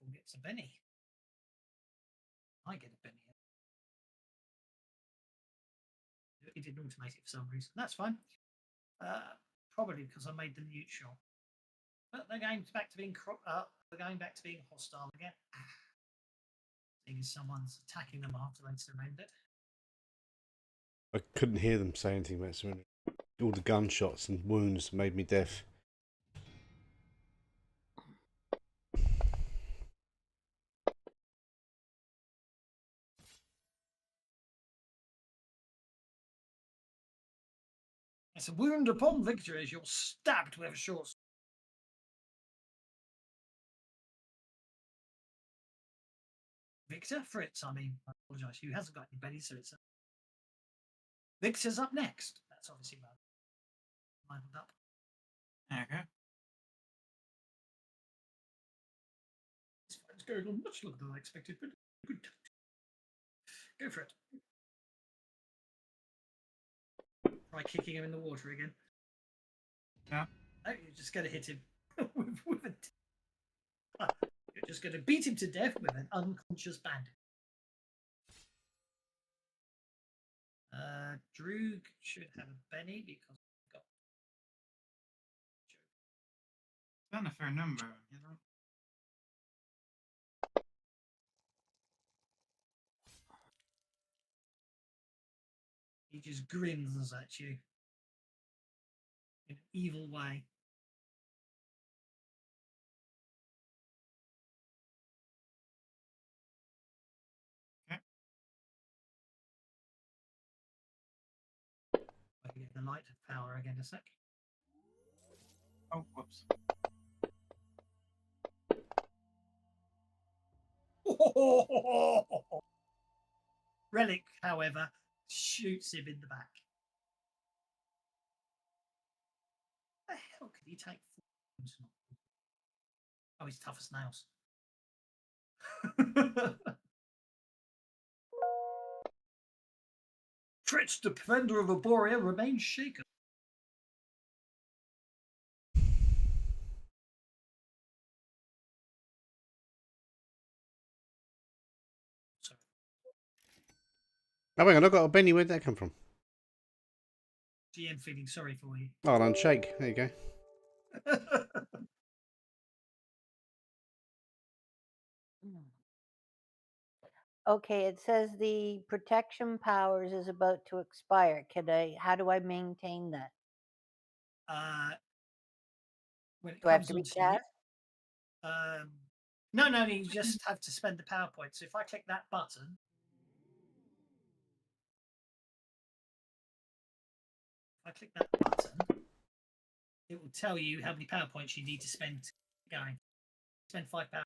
Paul gets a Benny. I get a Benny. It didn't automate it for some reason. That's fine. Probably because I made them neutral. But they're going back to being hostile again. Seeing as someone's attacking them after they surrendered. I couldn't hear them say anything about surrender. All the gunshots and wounds made me deaf. It's a wound upon victory as you're stabbed with a short sword. Victor? Fritz, I mean. I apologise. He hasn't got any Benny, so it's... Victor's up next. That's obviously lined up. Okay. This fight's going on much longer than I expected, but good. Go for it. Try kicking him in the water again. Yeah. No, you're just going to hit him with a... You're just going to beat him to death with an unconscious bandit. Droog should have a Benny because he's got... Done a fair number, you know. He just grins at you in an evil way. Okay. I can get the light power again a sec. Oh, whoops. Relic, however, shoots him in the back. What the hell could he take? Oh, he's tough as nails. Fritz, the defender of Arborea, remains shaken. Sorry. Oh, hang on, I got a Benny. Where'd that come from? GM feeling sorry for you. Oh, and shake. There you go. Okay, it says the protection powers is about to expire. How do I maintain that? When it Do I have comes to onto recast? you, no, you just have to spend the power point. So if I click that button, it will tell you how many power points you need to spend going. Spend 5 power.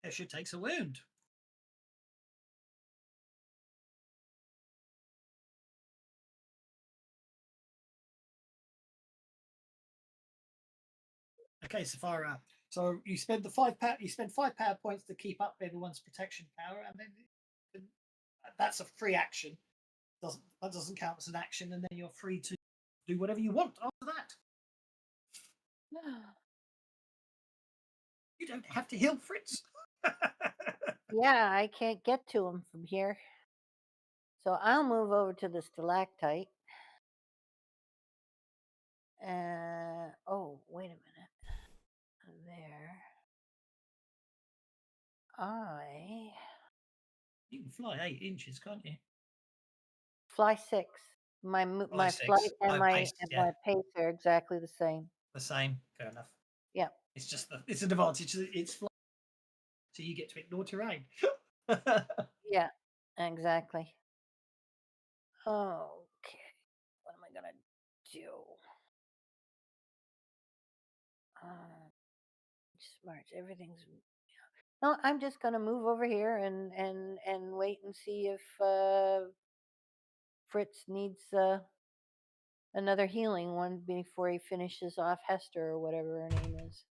Escher takes a wound. Okay, Safara. So you spend the 5 power. You spend 5 power points to keep up everyone's protection power, and then that's a free action. That doesn't count as an action, and then you're free to do whatever you want after that. You don't have to heal Fritz. Yeah, I can't get to him from here. So I'll move over to the stalactite. Oh, wait a minute. There. You can fly 8 inches, can't you? Fly 6. My flight and my pace are exactly the same. The same. Fair enough. Yeah. It's just it's an advantage. It's fly, so you get to ignore terrain. Yeah, exactly. Okay. What am I gonna do? Smart. Everything's. No, I'm just gonna move over here and wait and see if Fritz needs another healing one before he finishes off Hester or whatever her name is.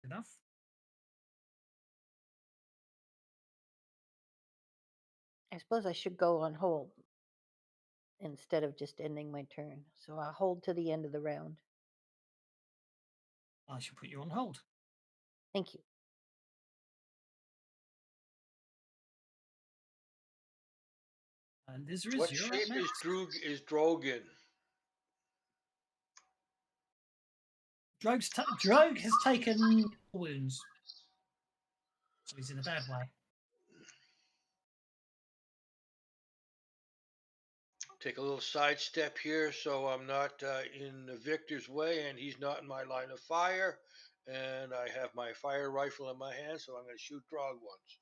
Enough. I suppose I should go on hold instead of just ending my turn. So I'll hold to the end of the round. I shall put you on hold. Thank you. And Lizer, What you're up shape next. is Drogue in? Drogue has taken wounds. So he's in a bad way. Take a little side step here so I'm not in Victor's way and he's not in my line of fire. And I have my fire rifle in my hand, so I'm going to shoot Drogue once.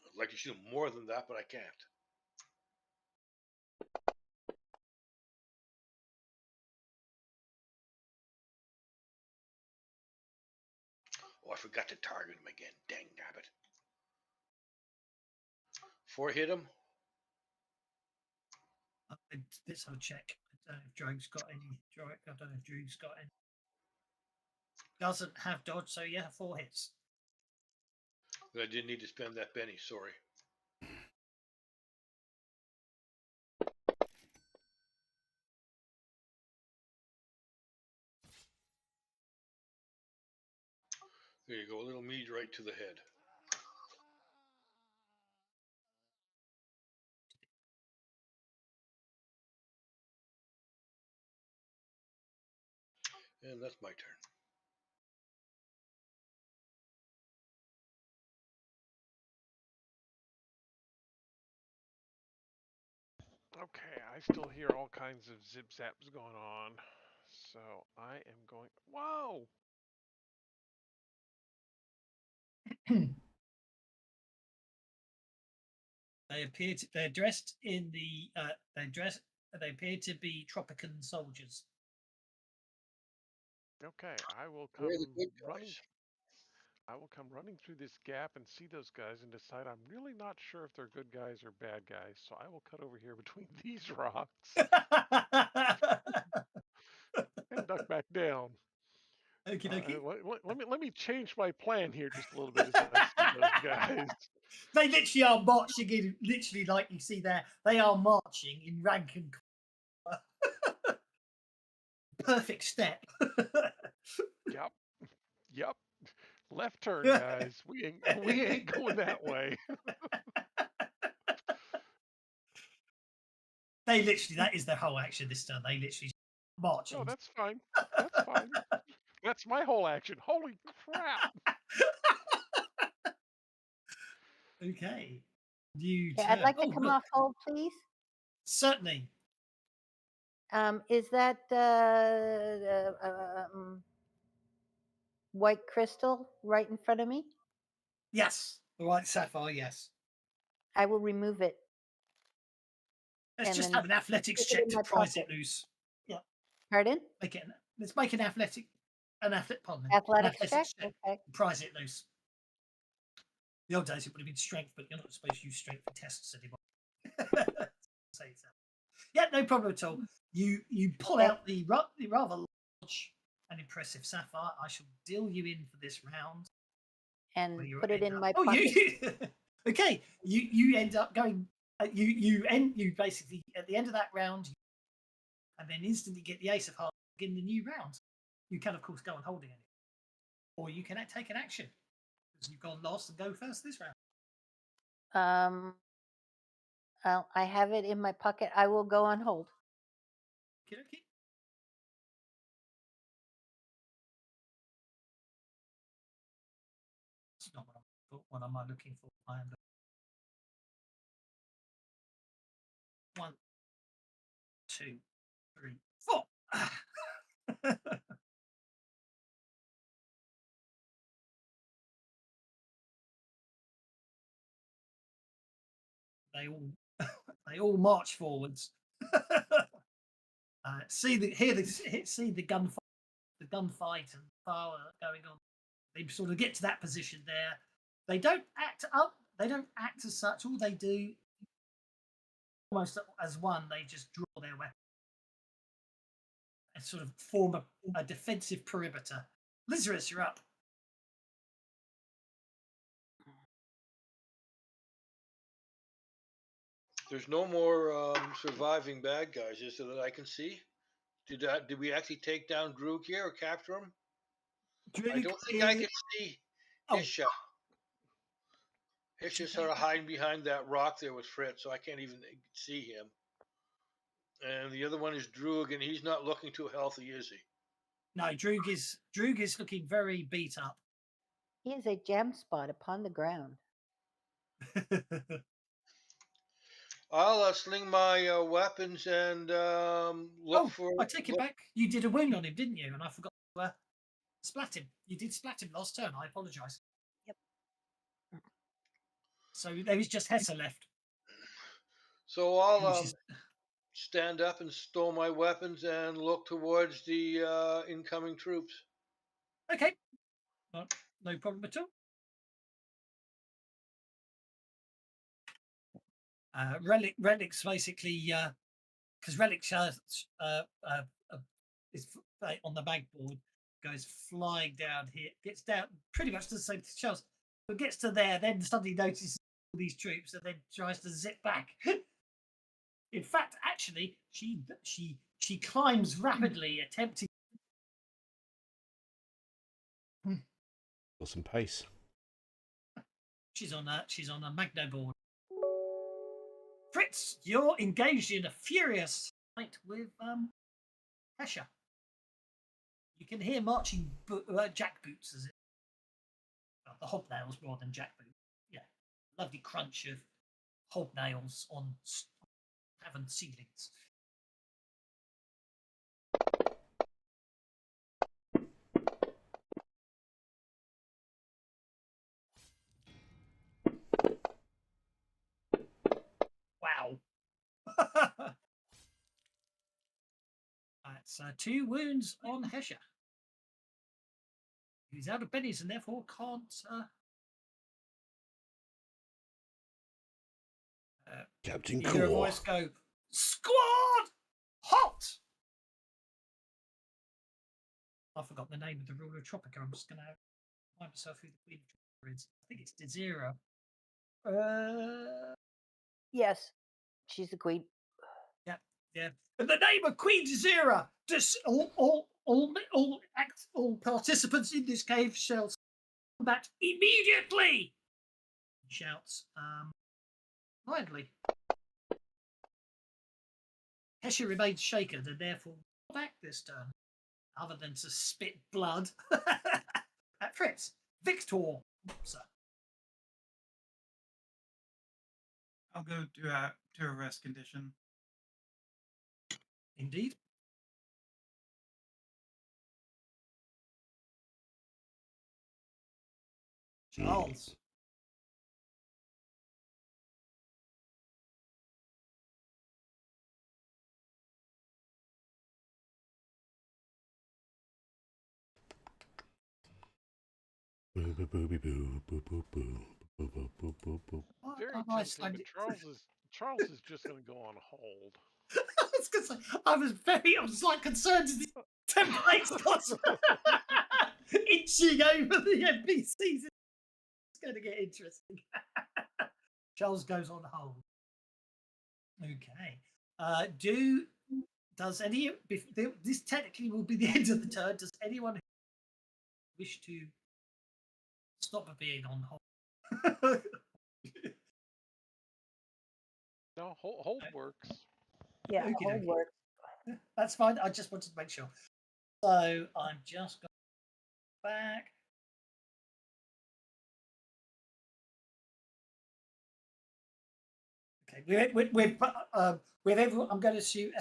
I'd like to shoot more than that, but I can't. Oh, I forgot to target him again. Dang nabbit. 4 hit him. Let's have a check. I don't know if Drogue's got any. I don't know if Drogue's got any. Doesn't have dodge, so yeah, 4 hits. I didn't need to spend that penny, sorry. There you go, a little mead right to the head. And that's my turn. Okay, I still hear all kinds of zip zaps going on. So I am going. Whoa! They're dressed in the. They appear to be Tropican soldiers. Okay, I will come Where are the good running. guys? I will come running through this gap and see those guys and decide I'm really not sure if they're good guys or bad guys. So I will cut over here between these rocks and duck back down. Okie dokie. Let me change my plan here just a little bit as I see those guys. They literally are marching in, literally like you see there. They are marching in rank and perfect step. Yep. Left turn, guys. We ain't going that way. They literally, that is their whole action this turn. They literally march. No, that's fine. That's fine. That's my whole action. Holy crap! Okay. You Okay, I'd like to oh, come look. off hold, please. Certainly. Is that white crystal right in front of me? Yes. The white sapphire, yes. I will remove it. Let's And just then have an athletics stick it check in to my prize it pocket. loose. Yeah. Pardon? Let's make an athletics check. Athletics check? Okay. Prize it loose. The old days it would have been strength, but you're not supposed to use strength for tests anymore. Yeah, no problem at all. You pull Okay. out the rather large and impressive sapphire. I shall deal you in for this round. And where you put it end in up- my Oh, pocket. okay. You end up going. You basically at the end of that round, and then instantly get the ace of hearts in the new round. You can of course go on holding it, or you can take an action because you've gone last and go first this round. I have it in my pocket. I will go on hold. Okay. That's not what am I looking for? I am looking. 1, 2, 3, 4. they all march forwards. See the gunfight and fire going on. They sort of get to that position there. They don't act up. They don't act as such. All they do, almost as one, they just draw their weapon and sort of form a defensive perimeter. Lazarus, you're up. There's no more surviving bad guys, is there, that I can see? Did we actually take down Droog here or capture him? I Droog don't think I is- can see Oh. Hisha. Hisha's sort of hiding behind that rock there with Fritz, so I can't even see him. And the other one is Droog, and he's not looking too healthy, is he? No, Droog is looking very beat up. He is a gem spot upon the ground. I'll sling my weapons and look for. I take it back. You did a wound on him, didn't you? And I forgot to splat him. You did splat him last turn. I apologise. Yep. So there is just Hessa left. So I'll which is- stand up and stow my weapons and look towards the incoming troops. Okay. Well, no problem at all. Relic's basically because Relic's is on the backboard, goes flying down here, gets down pretty much to the same as Charles, but gets to there, then suddenly notices all these troops and then tries to zip back. In fact, actually, she climbs rapidly, attempting. Got some pace. She's on a magno board. Fritz, you're engaged in a furious fight with Hesha. You can hear marching jackboots as it. Well, the hobnails more than jackboots. Yeah, lovely crunch of hobnails on tavern ceilings. Wow. That's 2 wounds on Hesha. He's out of bennies and therefore can't. Captain You hear a Core. voice go, "Squad, hot!" I forgot the name of the ruler of Tropica. I'm just going to remind myself who the Queen of Tropica is. I think it's Dezira. Yes, she's the queen. Yeah. In the name of Queen Dezira, all participants in this cave shall combat immediately. He shouts blindly. Hesha remains shaken and therefore not act this turn, other than to spit blood at Fritz. Victor, sir. I'll go to a rest condition. Indeed. Charles. Boo boo boo boo boo boo boo boo boo boo boo boo. Very Am I tempting, but Charles is just going to go on hold. I was like concerned as the templates got inching over the NPCs. It's going to get interesting. Charles goes on hold. Okay. This technically will be the end of the turn. Does anyone wish to stop being on hold? No, hold works. Yeah, Okey hold dokey. work. That's fine. I just wanted to make sure. So I'm just going back. Okay, with everyone, I'm going to shoot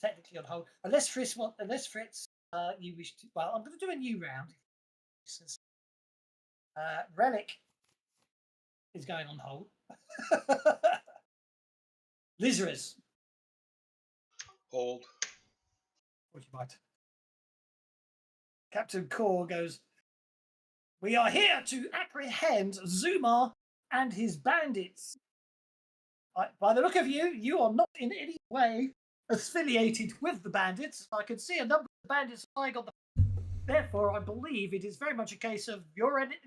technically on hold, unless Fritz, you wish to. Well, I'm going to do a new round. Relic is going on hold. Lizarus. Hold. What you might. Captain Core goes, "We are here to apprehend Zumar and his bandits. By the look of you, you are not in any way affiliated with the bandits. I can see a number of bandits lying on the. Therefore, I believe it is very much a case of your enemy.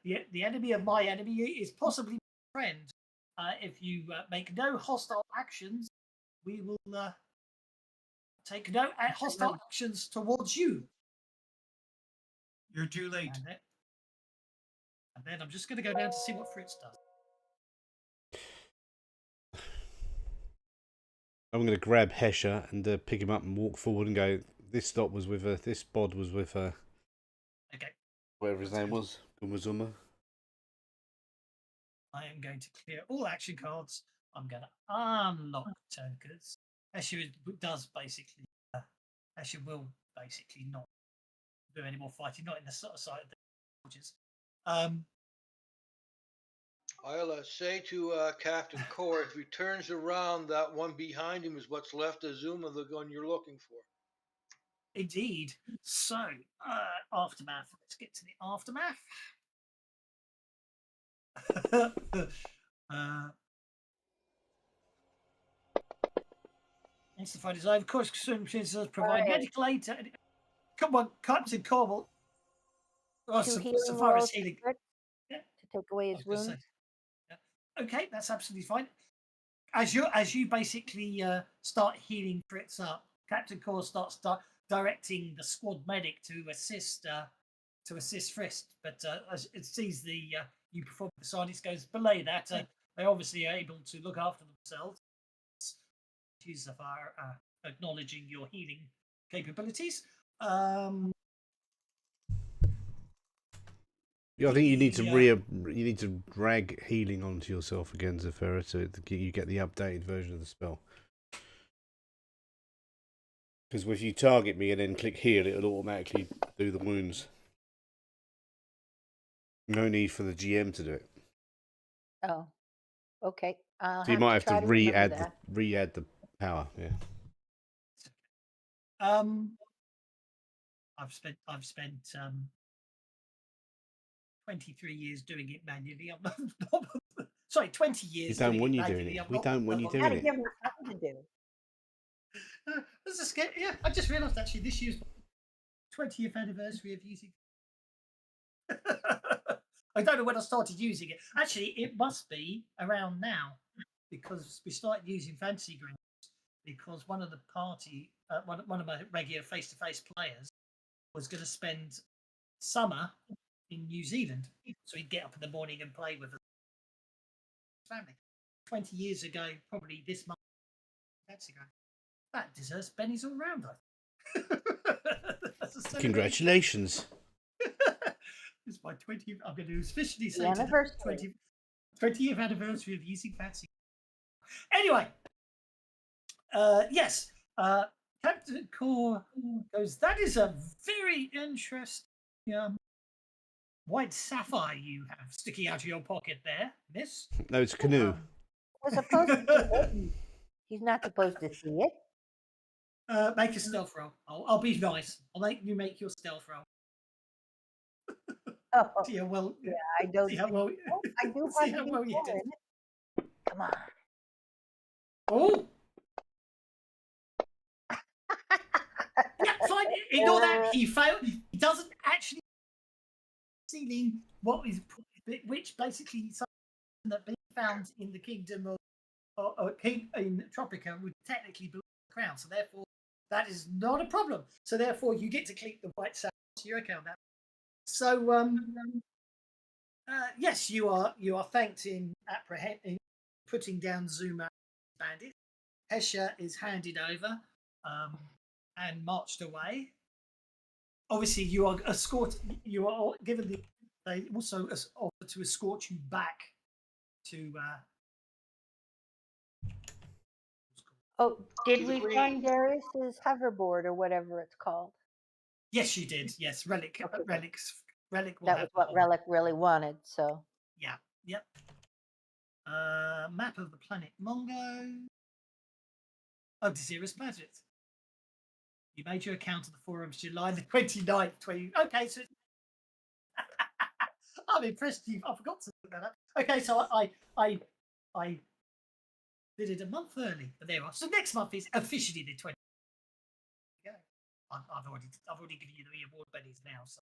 The enemy of my enemy is possibly my friend. if you make no hostile actions, we will take no hostile actions towards you. You're too late. And then I'm just going to go down to see what Fritz does. I'm going to grab Hesher and pick him up and walk forward and go, this stop was with this bod was with Okay. whatever his name was, Gumazuma. I am going to clear all action cards. I'm going to unlock tokens. Hesher does basically, Hesher will basically not do any more fighting, not in the sort of side of the soldiers. I'll say to Captain Core, if he turns around, that one behind him is what's left of Zuma, the gun you're looking for. Indeed. So, aftermath. Let's get to the aftermath. Once the fight is over, of course, provide Right. medical aid. Come on, Captain Corwell. Oh, Two so healing far as rolls healing. to Yeah. take away I his was gonna wound. say. Yeah. Okay, that's absolutely fine. As you basically start healing Fritz up, Captain Core starts directing the squad medic to assist Fritz. But as it sees you perform the silence goes below that, they obviously are able to look after themselves. She's acknowledging your healing capabilities. Yeah, I think you need to you need to drag healing onto yourself again, Zafira, so you get the updated version of the spell. Because if you target me and then click heal, it'll automatically do the wounds. No need for the GM to do it. Oh, okay. I'll So you might have to remember that. re-add the power. Yeah. I've spent 23 years doing it manually. I'm not sorry, 20 years. We don't doing want you manually. doing it. I'm We not- don't want I'm you not- doing Gotta it. give him something to do. That's a scare. Yeah, I just realised actually this year's 20th anniversary of using. I don't know when I started using it. Actually, it must be around now because we started using Fantasy Grounds because one of the party, one of my regular face-to-face players was going to spend summer in New Zealand, so he'd get up in the morning and play with his family. 20 years ago, probably this month, Fantasy Grounds. That deserves Benny's all round. Congratulations. It's my 20th. I'm going to officially The say anniversary. 20th anniversary of using Fantasy. Anyway, yes, Captain Core goes, that is a very interesting white sapphire you have sticking out of your pocket there, miss. No, it's a canoe. We're supposed to see it. He's not supposed to see it. Make a stealth roll. I'll be nice. I'll make you make your stealth roll. Oh, See how well. yeah, I don't. See how well. I do See have how to well be you did. in it. Come on. Oh. Yeah, fine. Ignore that. He failed. He doesn't actually ceiling what is which basically something that being found in the kingdom of king in Tropica would technically belong to the crown. So therefore, that is not a problem. So therefore, you get to keep the white sash to your account. So yes, you are thanked in putting down Zuma bandit. Hesha is handed over and marched away. Obviously, you are escorted. You are given the. They also offer to escort you back to. Oh, did To the we queen. find Darius's hoverboard or whatever it's called? Yes, you did. Yes, relic. Okay. Relic. Will That have was what Relic really wanted. So Yeah. Yep. Map of the planet Mongo. Oh, Desirous Planets. You made your account of the forums July the 29th. Okay, so I'm impressed. I forgot to look that up. Okay, so I did it a month early, but there we are. So next month is officially the 20th. Yeah, I've already given you the award bennies now. So.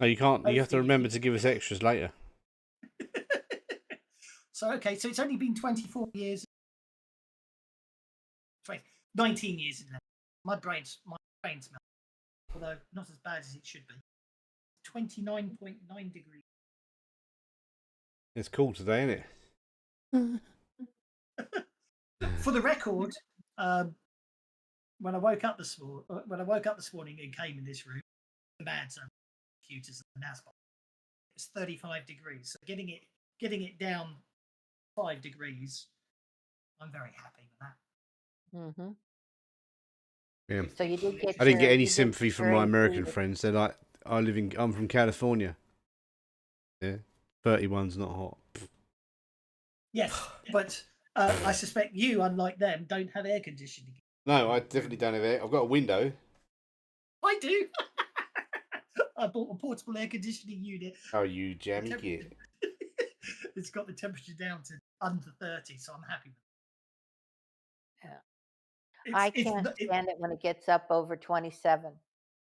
No, you can't. You have to Hopefully- remember to give us extras later. So okay, so it's only been 24 years. 19 years in left. My brain's melting, although not as bad as it should be. 29.9 degrees. It's cool today, isn't it? For the record, when I woke up this morning and came in this room, the bad zone computers and the NASBOT, it's 35 degrees. So getting it down 5 degrees, I'm very happy with that. Mm-hmm. Yeah. So you did get. I didn't get any you did sympathy get from your my AC American with- friends. They're like, I'm from California. Yeah, 31's not hot. Yes, but I suspect you, unlike them, don't have air conditioning. No, I definitely don't have it. I've got a window. I do. I bought a portable air conditioning unit. Oh, you jammy kid. It's got the temperature down to under 30, so I'm happy with it. Yeah. I can't stand it when it gets up over 27.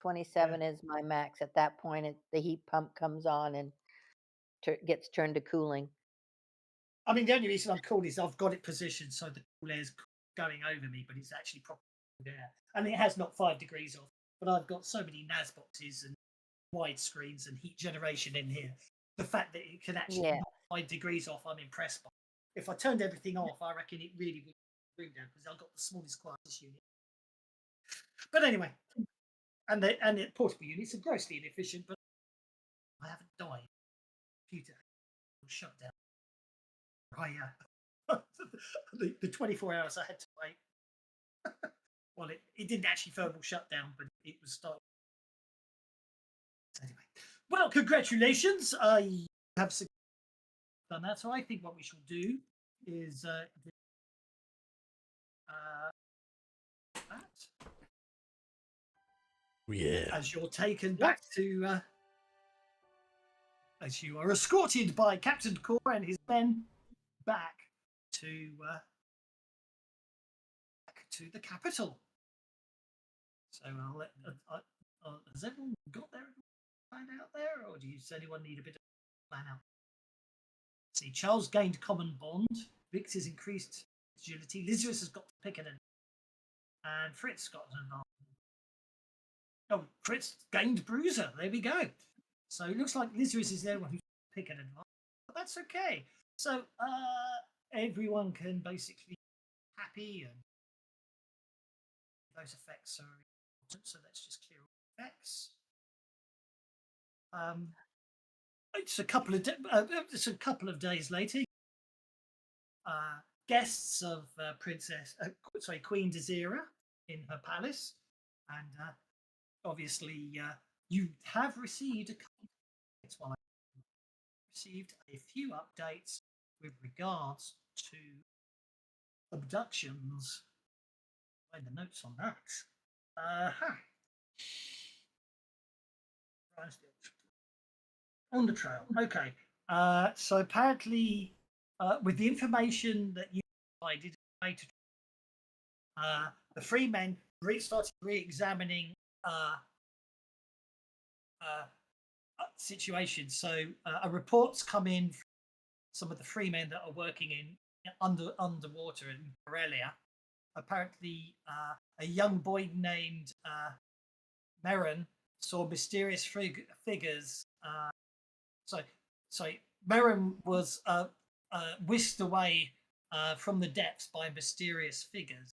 27 is my max. At that point, the heat pump comes on and gets turned to cooling. I mean, the only reason I'm cool is I've got it positioned so the cool air's going over me, but it's actually properly there. And it has knocked 5 degrees off, but I've got so many NAS boxes and wide screens and heat generation in here. The fact that it can actually knock 5 degrees off, I'm impressed by. If I turned everything off, I reckon it really would bring down because I've got the smallest quietest unit. But anyway, and the portable units are grossly inefficient, but I haven't died. Computer was shut down. The 24 hours I had to wait. Well, it didn't actually thermal shut down, but it was starting. Anyway, well, congratulations. I have done that. So I think what we shall do is that. Yeah. As you're taken back to. As you are escorted by Captain Core and his men back to the capital. So I'll let. Has everyone got their plan out there, or does anyone need a bit of plan out? See, Charles gained common bond. Victor's increased agility. Lazarus has got Picard, and Fritz got an advantage. Oh, Fritz gained Bruiser. There we go. So it looks like Lazarus is the only one who's Picard advantage, but that's okay. So everyone can basically be happy, and those effects are important. So let's just clear all effects. It's a couple of days later. Guests of Queen Desira in her palace, and obviously you have received a few updates with regards to abductions. Find the notes on that. On the trail. Okay. So apparently, with the information that you provided, the free men started re-examining situations. So a report's come in from some of the free men that are working in underwater in Borrelia. Apparently, a young boy named Merrin saw mysterious figures. Merrin was whisked away from the depths by mysterious figures.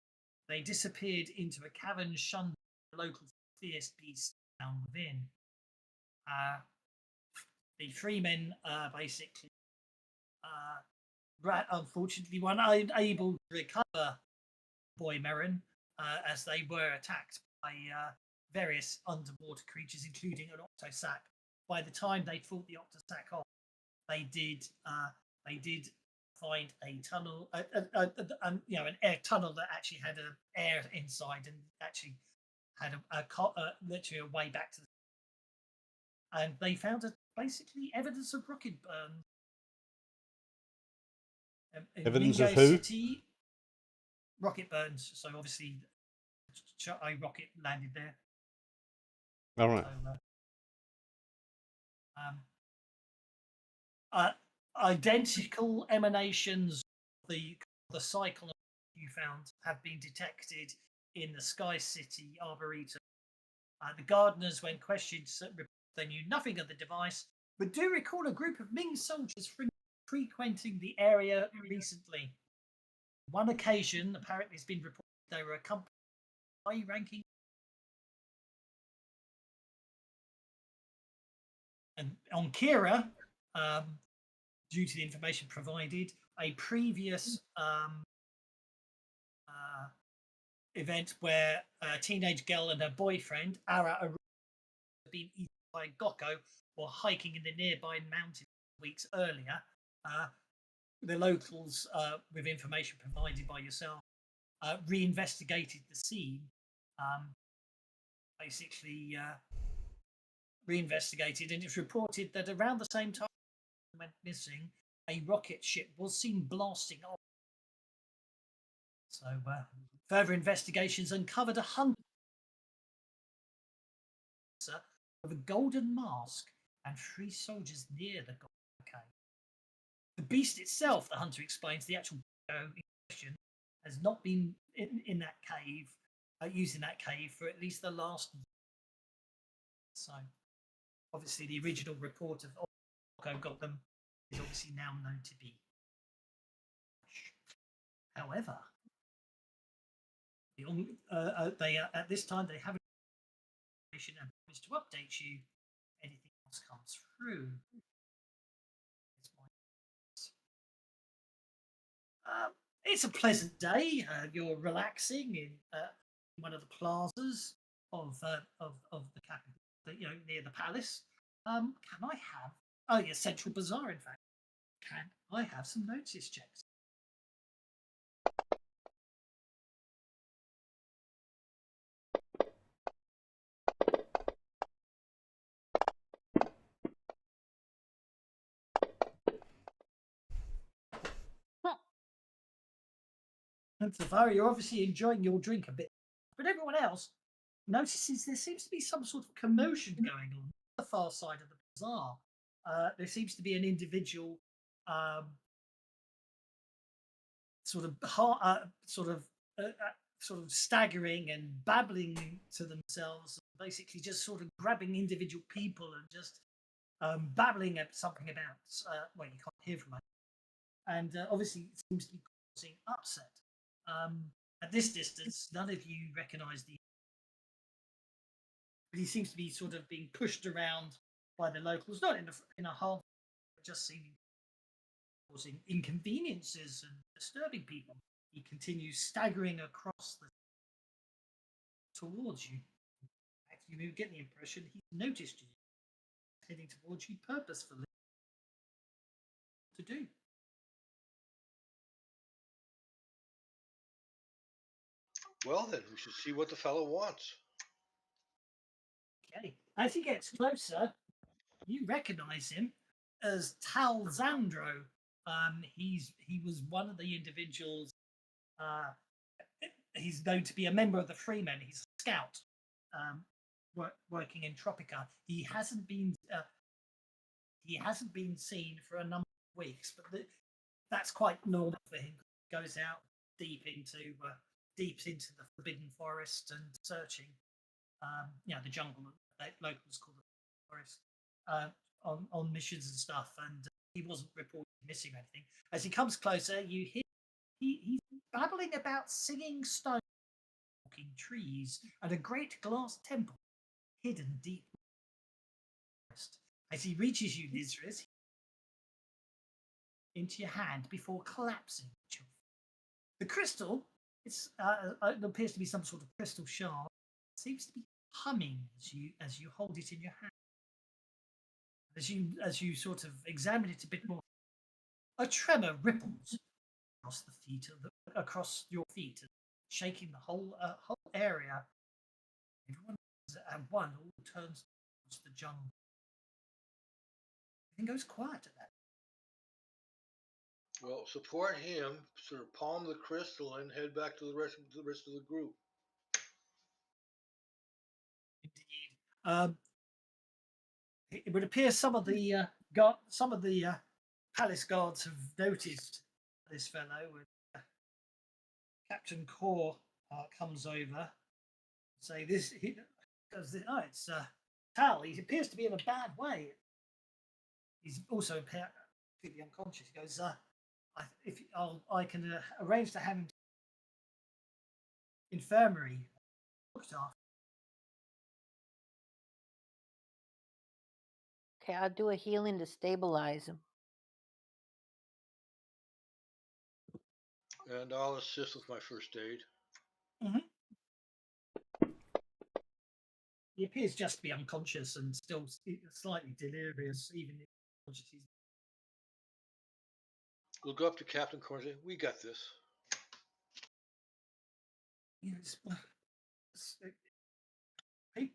They disappeared into a cavern shunned by local fierce beasts down within. The three men basically, unfortunately, were unable to recover Boy Merrin as they were attacked by various underwater creatures, including an octosac. By the time they fought the octosac off, they did find a tunnel, an air tunnel that actually had air inside and actually had literally a way back to the. And they found basically evidence of rocket burn. Evidence Mingo of who? City, rocket burns. So obviously, a rocket landed there. All right. So, identical emanations of the cycle you found have been detected in the Sky City Arboretum. The gardeners, when questioned, they knew nothing of the device, but do recall a group of Ming soldiers frequenting the area recently. One occasion, apparently, it's been reported they were accompanied by high-ranking. And on Kira, due to the information provided, a previous event where a teenage girl and her boyfriend, Ara, had been eaten by Gokko while hiking in the nearby mountains weeks earlier. The locals, with information provided by yourself, reinvestigated the scene. Basically, reinvestigated, and it's reported that around the same time it went missing, a rocket ship was seen blasting off. So, further investigations uncovered a hunter with a golden mask and 3 soldiers near the golden cave. The beast itself, the hunter explains, the actual in question, has not been in that cave, used in that cave for at least the last year. So, obviously, the original report of Gokko got them is obviously now known to be. However, they at this time they haven't and promised to update you if anything else comes through. It's a pleasant day. You're relaxing in one of the plazas of the capital, near the palace. Can I have? Oh, yes, Central Bazaar. In fact, can I have some notice checks? And Safari, you're obviously enjoying your drink a bit, but everyone else notices there seems to be some sort of commotion going on the far side of the bazaar. There seems to be an individual sort of staggering and babbling to themselves, basically just sort of grabbing individual people and just babbling at something about well, you can't hear from it, and obviously it seems to be causing upset. At this distance, none of you recognise but he seems to be sort of being pushed around by the locals, not in a harmful, but just seeming causing inconveniences and disturbing people. He continues staggering across towards you. Actually, you get the impression he's noticed you, heading towards you purposefully. To do. Well, then we should see what the fellow wants. Okay. As he gets closer, you recognise him as Talzandro. He was one of the individuals. He's known to be a member of the Freemen. He's a scout, working in Tropica. He hasn't been seen for a number of weeks, but that's quite normal for him. He goes out deep into the forbidden forest and searching, the jungle that locals call the forest, on missions and stuff. And he wasn't reported missing or anything. As he comes closer, you hear he's babbling about singing stones, walking trees, and a great glass temple hidden deep in the forest. As he reaches you, Nizris, into your hand before collapsing. The crystal, it appears to be some sort of crystal shard, seems to be humming as you hold it in your hand. As you sort of examine it a bit more, a tremor ripples across your feet, shaking the whole area. Everyone at one all turns towards the jungle. Everything goes quiet at that. Well, support him, sort of palm the crystal, and head back to the rest of the group. Indeed. It would appear some of the palace guards have noticed this fellow. And, Captain Core comes over. Say this. He does this. Oh, it's Tal. He appears to be in a bad way. He's also completely unconscious. He goes, I can arrange to have him infirmary looked after. Okay, I'll do a healing to stabilize him. And I'll assist with my first aid. He appears just to be unconscious and still slightly delirious, even if he's. We'll go up to Captain Core and say, "We got this." Yes.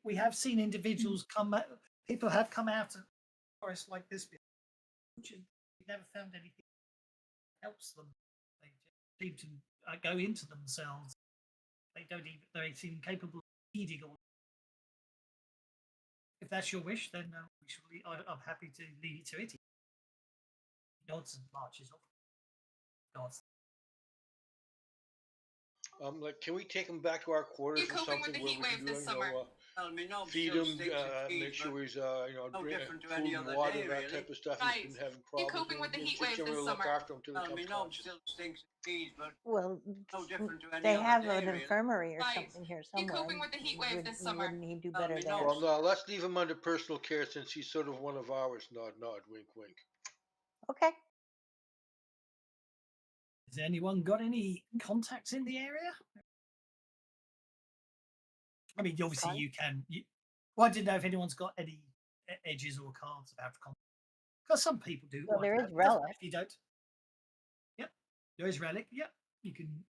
We have seen individuals people have come out of forests like this before. We've never found anything that helps them. They seem to go into themselves. They seem capable of feeding all. If that's your wish, then I'm happy to lead you to it. He nods and marches off. Nods. Can we take him back to our quarters or something where we can do feed him, make sure he's drink food and water, that type of stuff. He's been having problems. You're coping with the heat just wave this look summer. after him till he comes conscious. Well, they have an infirmary or something here somewhere. You're coping with the heat wave this summer. Wouldn't he do better there? Well, no, let's leave him under personal care since he's sort of one of ours. Nod, nod, wink, wink. Okay. Has anyone got any contacts in the area? I mean, obviously you can. Well, I didn't know if anyone's got any edges or cards about contact. Because some people do. Well, there is Relic. If you don't. Yep. There is Relic. Yep. You can.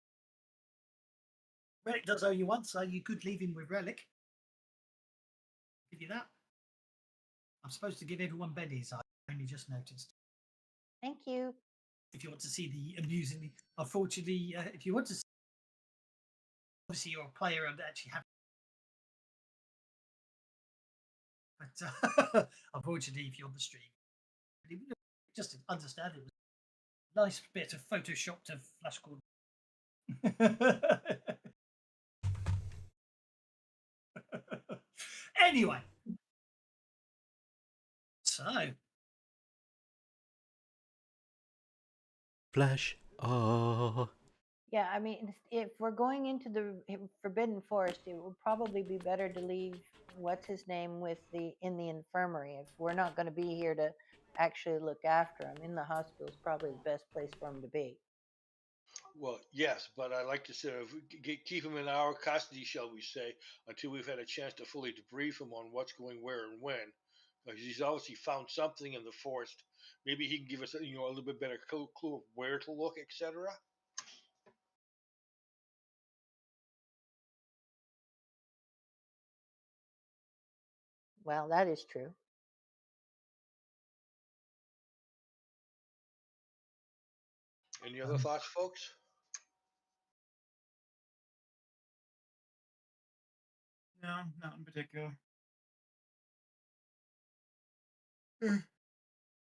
Relic does owe you one, so you could leave him with Relic. Give you that. I'm supposed to give everyone bennies. I only just noticed. Thank you. If you want to see the amusingly, unfortunately, if you want to see, obviously you're a player and actually have. But unfortunately, if you're on the stream, just to understand it was a nice bit of Photoshop to flash Gordon. Anyway, so Flash. Yeah, I mean, if we're going into the Forbidden Forest, it would probably be better to leave what's his name in the infirmary. If we're not going to be here to actually look after him, in the hospital is probably the best place for him to be. Well, yes, but I like to sort of keep him in our custody, shall we say, until we've had a chance to fully debrief him on what's going where and when. Because he's obviously found something in the forest. Maybe he can give us, a little bit better clue of where to look, etc. Well, that is true. Any other thoughts, folks? No, not in particular.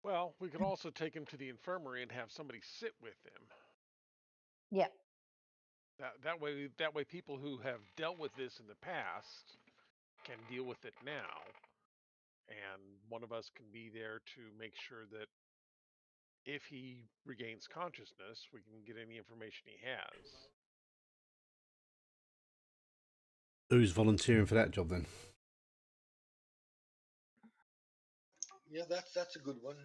Well, we could also take him to the infirmary and have somebody sit with him. Yeah. That way people who have dealt with this in the past can deal with it now. And one of us can be there to make sure that if he regains consciousness, we can get any information he has. Who's volunteering for that job then? Yeah, that's a good one.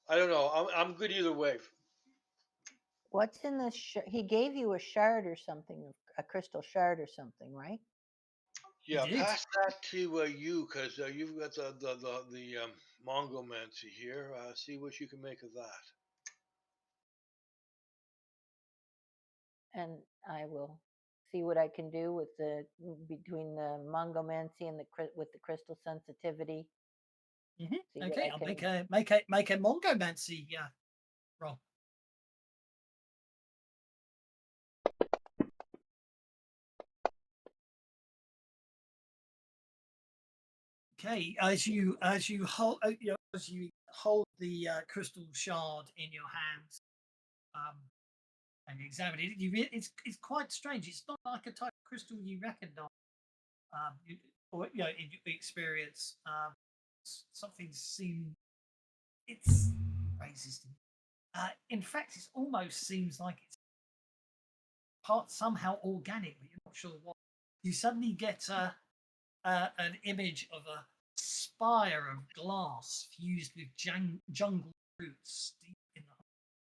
I don't know. I'm good either way. What's in the he gave you a shard or something, a crystal shard or something, right? Yeah, pass that to you because you've got the Mongomancy here. See what you can make of that. And I will see what I can do with between the Mongomancy and with the crystal sensitivity. Mm-hmm. Okay, I'll make a Mongomancy roll. Okay, as you hold, as you hold the crystal shard in your hands and you examine it, it's quite strange. It's not like a type of crystal you recognize, or in your experience. Something seems it's racist. In fact, it almost seems like it's part somehow organic, but you're not sure what. You suddenly get an image of a spire of glass fused with jungle roots deep in the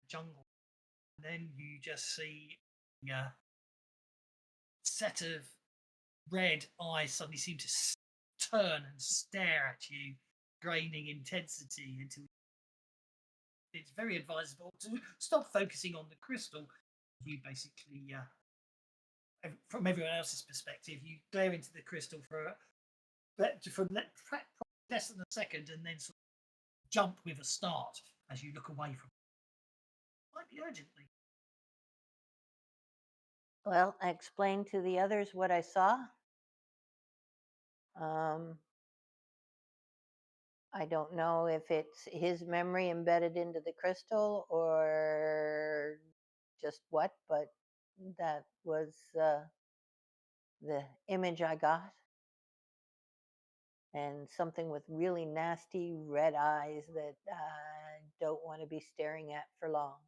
jungle. And then you just see a set of red eyes suddenly seem to turn and stare at you, draining intensity until it's very advisable to stop focusing on the crystal. You basically, from everyone else's perspective, you glare into the crystal for less than a second and then sort of jump with a start as you look away from it. Slightly urgently. Well, I explained to the others what I saw. I don't know if it's his memory embedded into the crystal or just what, but that was the image I got. And something with really nasty red eyes that I don't want to be staring at for long.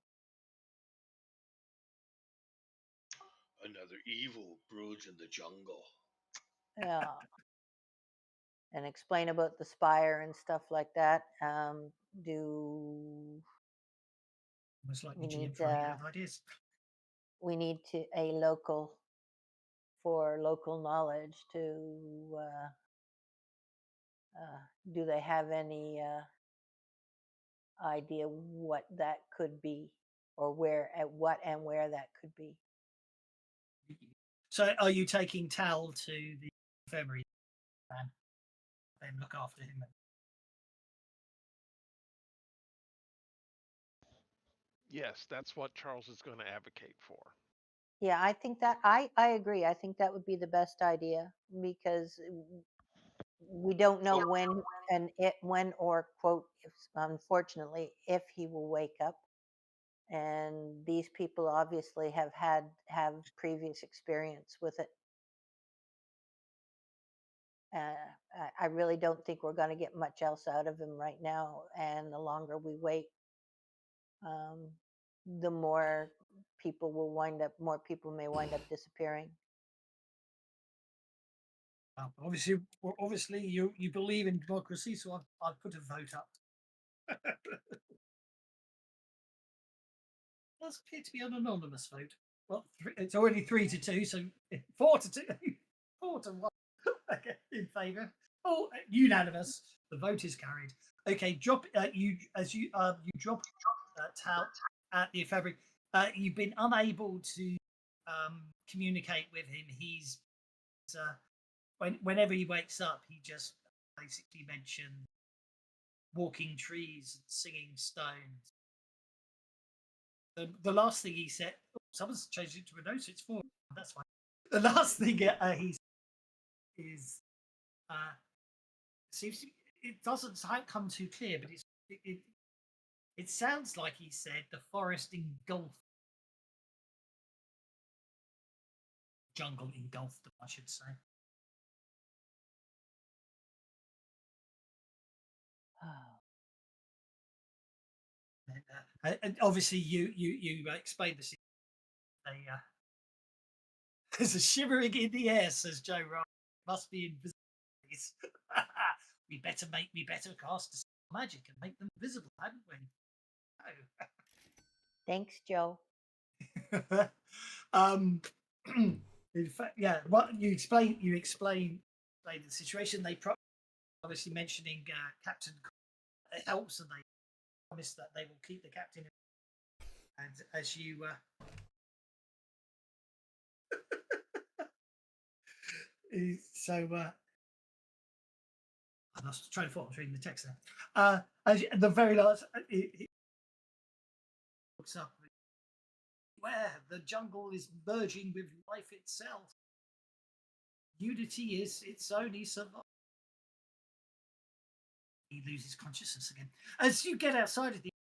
Another evil broods in the jungle. Yeah. And explain about the spire and stuff like that. Almost like We the need GM running out of ideas. we need to a local for local knowledge to do they have any idea what that could be or where at what and where that could be? So, are you taking Tal to the infirmary and then look after him? Yes, that's what Charles is going to advocate for. Yeah, I think that I agree. I think that would be the best idea because we don't know when or quote if, unfortunately if he will wake up, and these people obviously have previous experience with it. I really don't think we're going to get much else out of him right now, and the longer we wait, the more people may wind up disappearing. Obviously, you believe in democracy, so I've put a vote up. Does appear to be an anonymous vote. Well, it's already 3-2, so 4-2, 4-1 in favour. Oh, unanimous. The vote is carried. Okay, drop you drop Tal at the infirmary. You've been unable to communicate with him. He's whenever he wakes up, he just basically mentions walking trees and singing stones. The last thing he said, someone's changed it to a note, so it's 4. That's fine. The last thing he is seems to, it doesn't come too clear, but it sounds like he said the forest engulfed, jungle engulfed them, I should say. And obviously, you explained the there's a shivering in the air, says Joe Ryan. Must be invisible. we better cast magic and make them visible, hadn't we? Oh. Thanks, Joe. In fact, yeah. What you explain the situation. They obviously mentioning Captain helps, and they promise that they will keep the captain. And as you so I was trying to focus reading the text there. As the very last, it looks up where the jungle is merging with life itself. Unity is its only survival. he loses consciousness again. As you get outside of the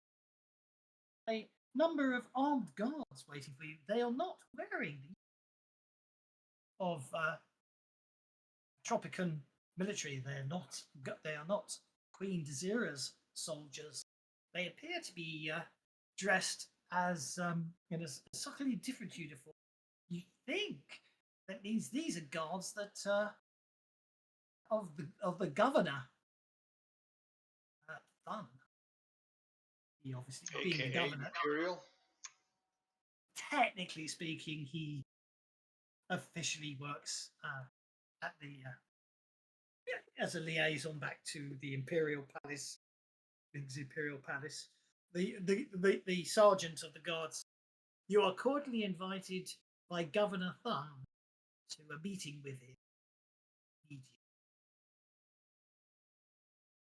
a number of armed guards waiting for you. They are not wearing the of Tropican military. They are not Queen Desira's soldiers. They appear to be dressed as in a subtly different uniform. You think that these are guards that of the governor. Thun. He obviously being the AKA governor. Imperial. Technically speaking, he officially works at the as a liaison back to the Imperial Palace, Big's Imperial Palace. The sergeant of the guards. You are cordially invited by Governor Thun to a meeting with him.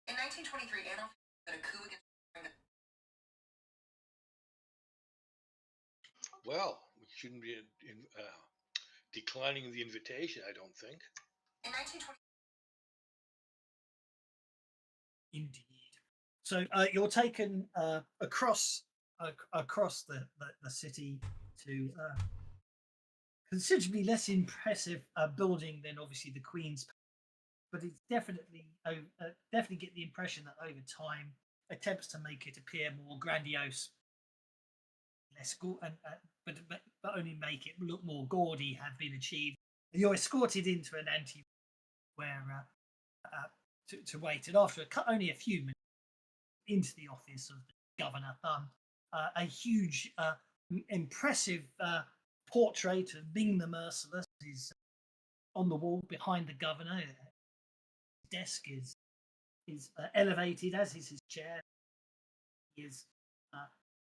In 1923, Adolf led a coup against. Well, we shouldn't be declining the invitation, I don't think. In 1920. Indeed. So you're taken across the city to considerably less impressive building than obviously the Queen's, but it's definitely get the impression that over time attempts to make it appear more grandiose, less but only make it look more gaudy have been achieved. You're escorted into an ante where to wait, and after only a few minutes into the office of Governor Thun, a huge, impressive portrait of Bing the Merciless is on the wall behind the governor. His desk is elevated, as is his chair. He is,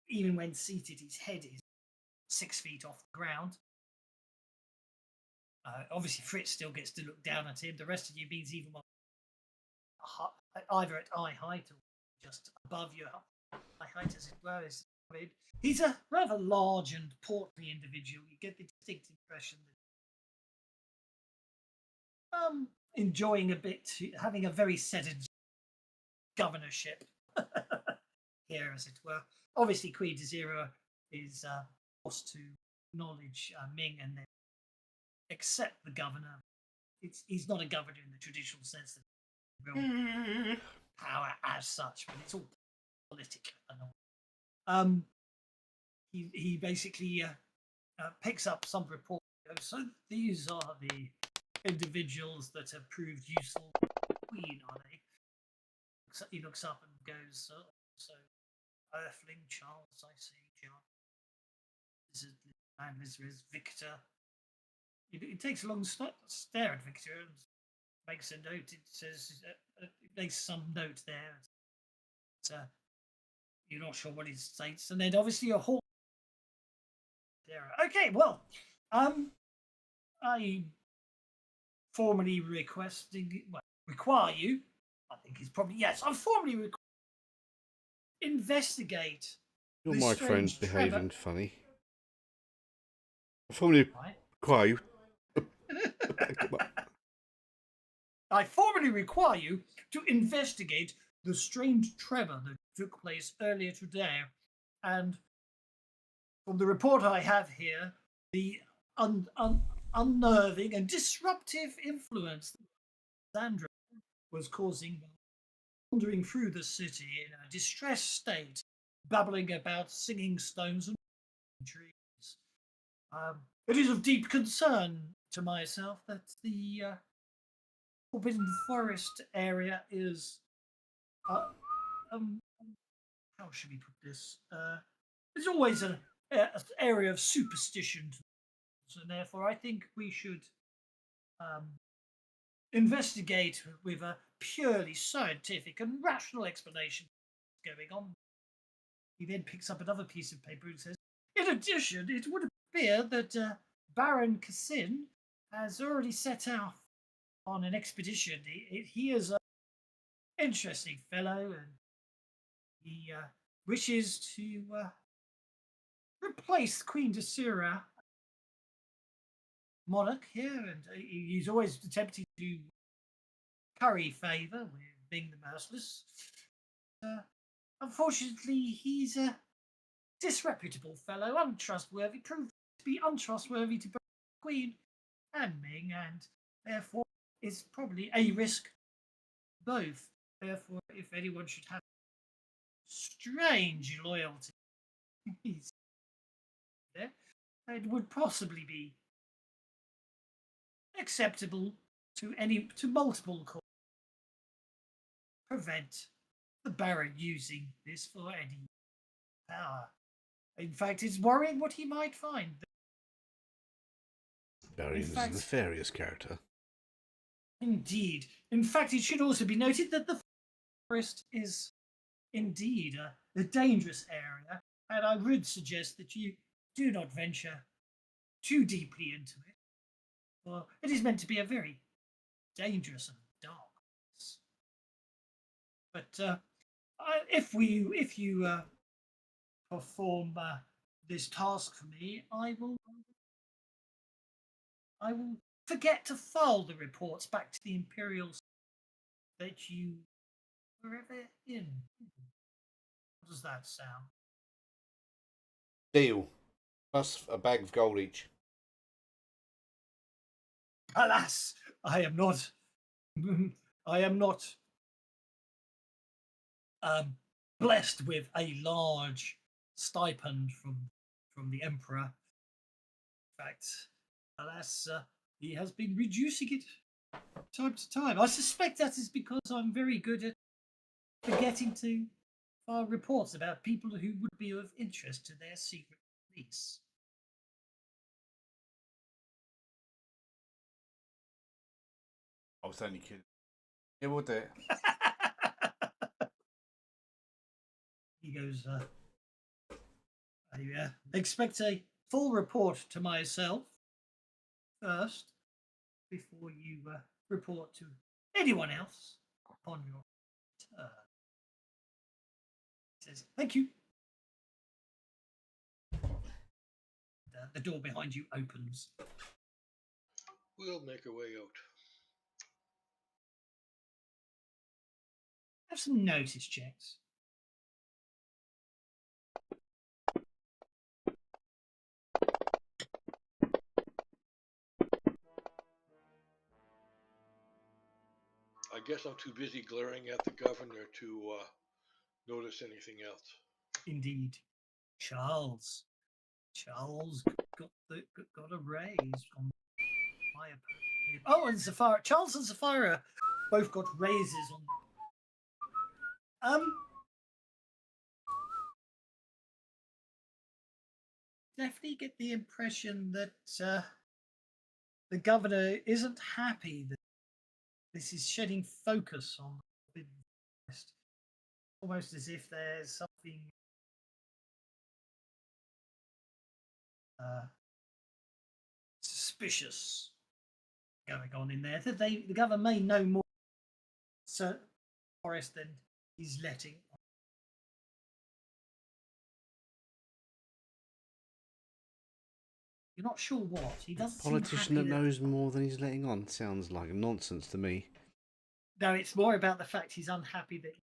even when seated, his head is 6 feet off the ground. Obviously, Fritz still gets to look down at him. The rest of you beings even either at eye height or just above your eye height, as it were. He's a rather large and portly individual. You get the distinct impression that enjoying having a very sedentary governorship here, as it were. Obviously, Queen Desira is forced to acknowledge Ming and then accept the governor. He's not a governor in the traditional sense that real power as such, but it's all political and all. He basically picks up some report. So these are the individuals that have proved useful. Queen, are they? So he looks up and goes, so Earthling Charles, I see, John. This is Victor. He takes a long stare at Victor and makes a note. It says, it makes some note there. You're not sure what it states, and then obviously a hall. Okay, well, I formally require you. I think it's probably yes. I formally investigate. Your this microphone's strange behaving Trevor. funny. I formally require you. I formally require you to investigate the strange tremor that took place earlier today, and from the report I have here, the unnerving and disruptive influence that Sandra was causing while wandering through the city in a distressed state, babbling about singing stones and trees. It is of deep concern to myself that the Forbidden Forest area is, how should we put this? There's always an area of superstition, and therefore I think we should investigate with a purely scientific and rational explanation of what's going on. He then picks up another piece of paper and says, in addition, it would appear that Baron Cassin has already set out on an expedition. He is an interesting fellow, and he wishes to replace Queen Desira, monarch here, and he's always attempting to curry favour with being the merciless. Unfortunately, he's a disreputable fellow, untrustworthy, proved to be untrustworthy to both the Queen and Ming, and therefore is probably a risk both. Therefore, if anyone should have strange loyalty, it would possibly be acceptable to multiple courts. Prevent the Baron using this for any power. In fact, it's worrying what he might find. Barry is a nefarious character. Indeed. In fact, it should also be noted that the forest is indeed a dangerous area, and I would suggest that you do not venture too deeply into it, for it is meant to be a very dangerous and dark place. But if you perform this task for me, I will forget to file the reports back to the Imperials that you were ever in. How does that sound? Deal. Plus a bag of gold each. Alas, I am not. I am not blessed with a large stipend from the Emperor. In fact, alas, he has been reducing it time to time. I suspect that is because I'm very good at forgetting to file reports about people who would be of interest to their secret police. I was only kidding. Yeah, we'll do it. He goes, I expect a full report to myself first before you report to anyone else upon your return. He says, thank you. The door behind you opens. We'll make our way out. Have some notice checks. I guess I'm too busy glaring at the governor to notice anything else. Indeed. Charles got a raise on my opponent. Oh, and Zafira. Charles and Zafira both got raises on. Definitely get the impression that the governor isn't happy that this is shedding focus on the Forbidden Forest. Almost as if there's something suspicious going on in there. That the governor may know more about the forest than he's letting. You're not sure what. He doesn't seem Politician happy that knows more than he's letting on. Sounds like nonsense to me. No, it's more about the fact he's unhappy that he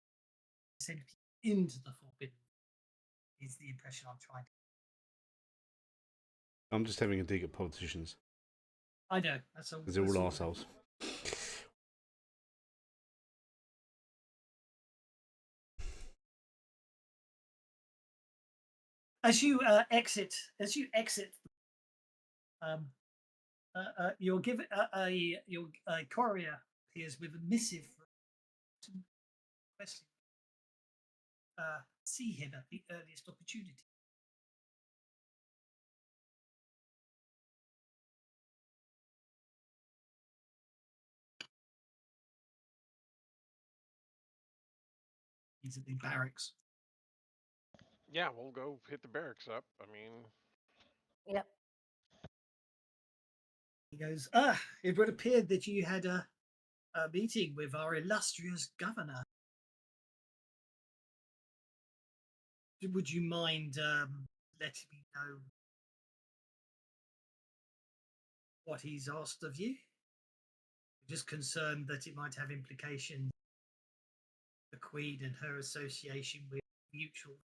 sent people into the Forbidden. Is the impression I'm trying to. I'm just having a dig at politicians. I know. That's all. Because they're all arseholes. As you exit, you'll give your courier appears with a missive. See him at the earliest opportunity. He's at the barracks. Yeah, we'll go hit the barracks up. I mean, Yep. He goes, it would appear that you had a meeting with our illustrious governor. Would you mind letting me know what he's asked of you? Just concerned that it might have implications Queen and her association with mutual.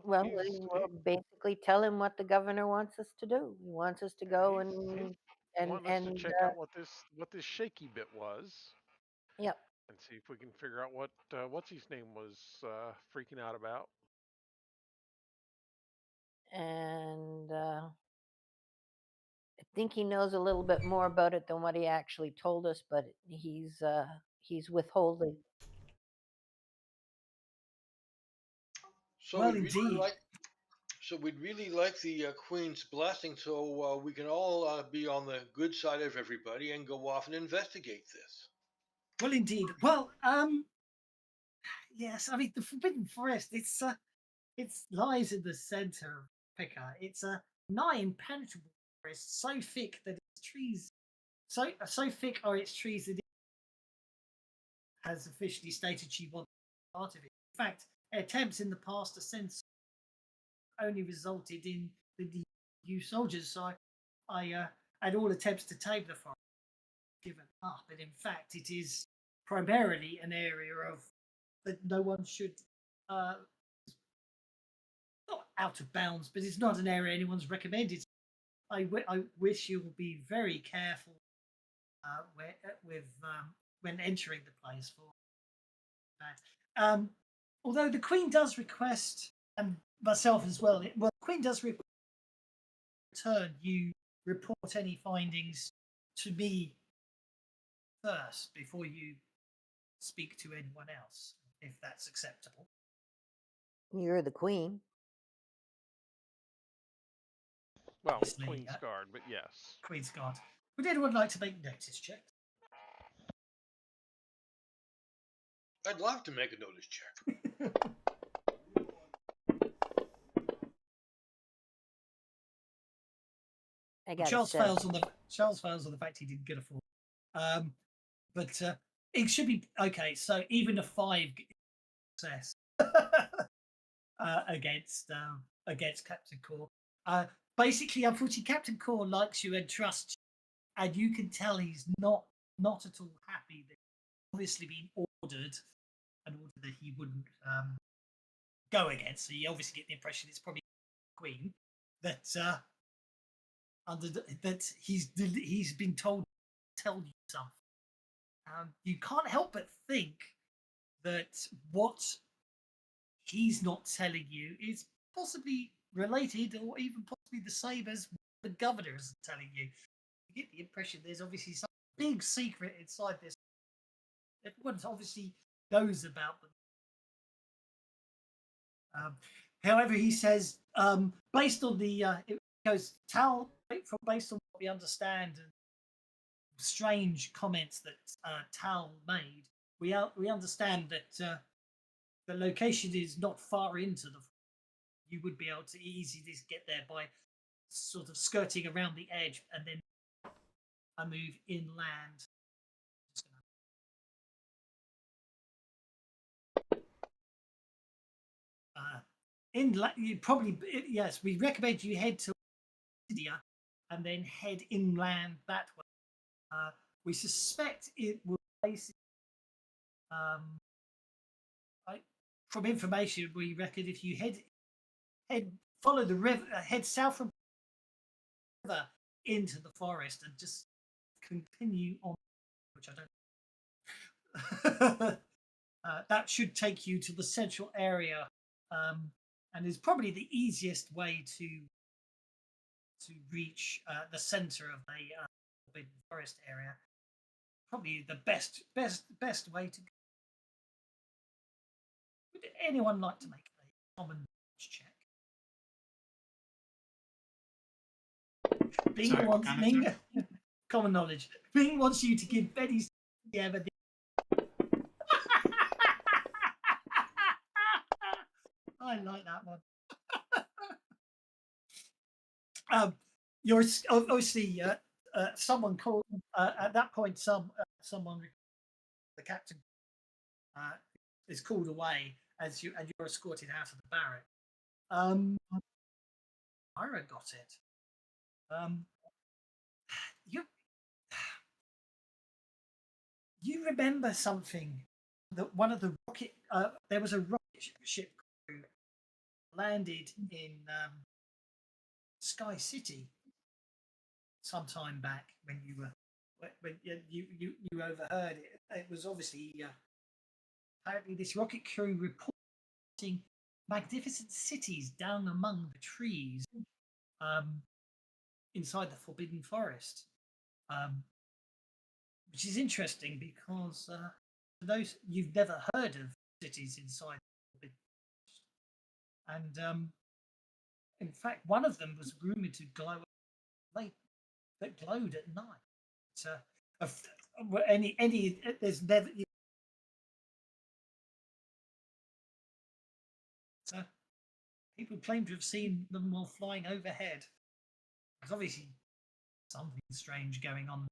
Well, we'll basically tell him what the governor wants us to do. He wants us to go He's wanting us to check out what this shaky bit was. Yep. And see if we can figure out what what's his name was freaking out about. And I think he knows a little bit more about it than what he actually told us, but he's withholding. So Well, we'd really indeed. like the Queen's blessing, so we can all be on the good side of everybody and go off and investigate this. Well, indeed. Well, yes. I mean, the Forbidden Forest. It lies in the center of Pika. It's a nigh impenetrable forest, so thick that its trees, so thick are its trees that it has officially stated she wants part of it. In fact, attempts in the past to send only resulted in the new soldiers. So I had all attempts to tame the forest given up, and in fact, it is primarily an area of that no one should. Not out of bounds, but it's not an area anyone's recommended. I wish you will be very careful with when entering the place for that. Although the Queen does request, and myself as well, the Queen does return you report any findings to me first before you speak to anyone else, if that's acceptable. You're the Queen. Well, Obviously, Queen's Guard, but yes. Queen's Guard. Would anyone like to make notice checks? I'd love to make a notice check. I got Charles fails on the fact he didn't get a 4. But it should be okay. So even a 5 success against Captain Core. Basically, unfortunately, Captain Core likes you and trusts you, and you can tell he's not at all happy that he's obviously been ordered an order that he wouldn't go against. So you obviously get the impression it's probably Queen that that he's been told to tell you something. You can't help but think that what he's not telling you is possibly related or even possibly the same as the governor is telling you. You get the impression there's obviously some big secret inside this. Everyone obviously knows about them. However, he says, based on the, it goes, based on what we understand and strange comments that Tal made, we understand that the location is not far into the. You would be able to easily just get there by sort of skirting around the edge and then a move inland. Inland, you probably yes. We recommend you head to India and then head inland that way. We suspect it will basically. From information, we reckon if you follow the river, head south from the river into the forest and just continue on, which I don't. That should take you to the central area, and is probably the easiest way to reach the center of the Forbidden Forest area. Probably the best way to. Would anyone like to make a common knowledge check? Bing wants common knowledge. Bing wants you to give Betty together. I like that one. You're obviously someone called at that point. Someone, the captain, is called away and you're escorted out of the barrack. Ira got it. You remember something that one of the rocket there was a rocket ship crew landed in Sky City some time back when you were when you overheard it. It was obviously apparently this rocket crew reporting magnificent cities down among the trees inside the Forbidden Forest, which is interesting because for those you've never heard of cities inside the Forbidden Forest, and in fact, one of them was rumored to glow that glowed at night. So, any there's never. So people claim to have seen them while flying overhead. There's obviously something strange going on.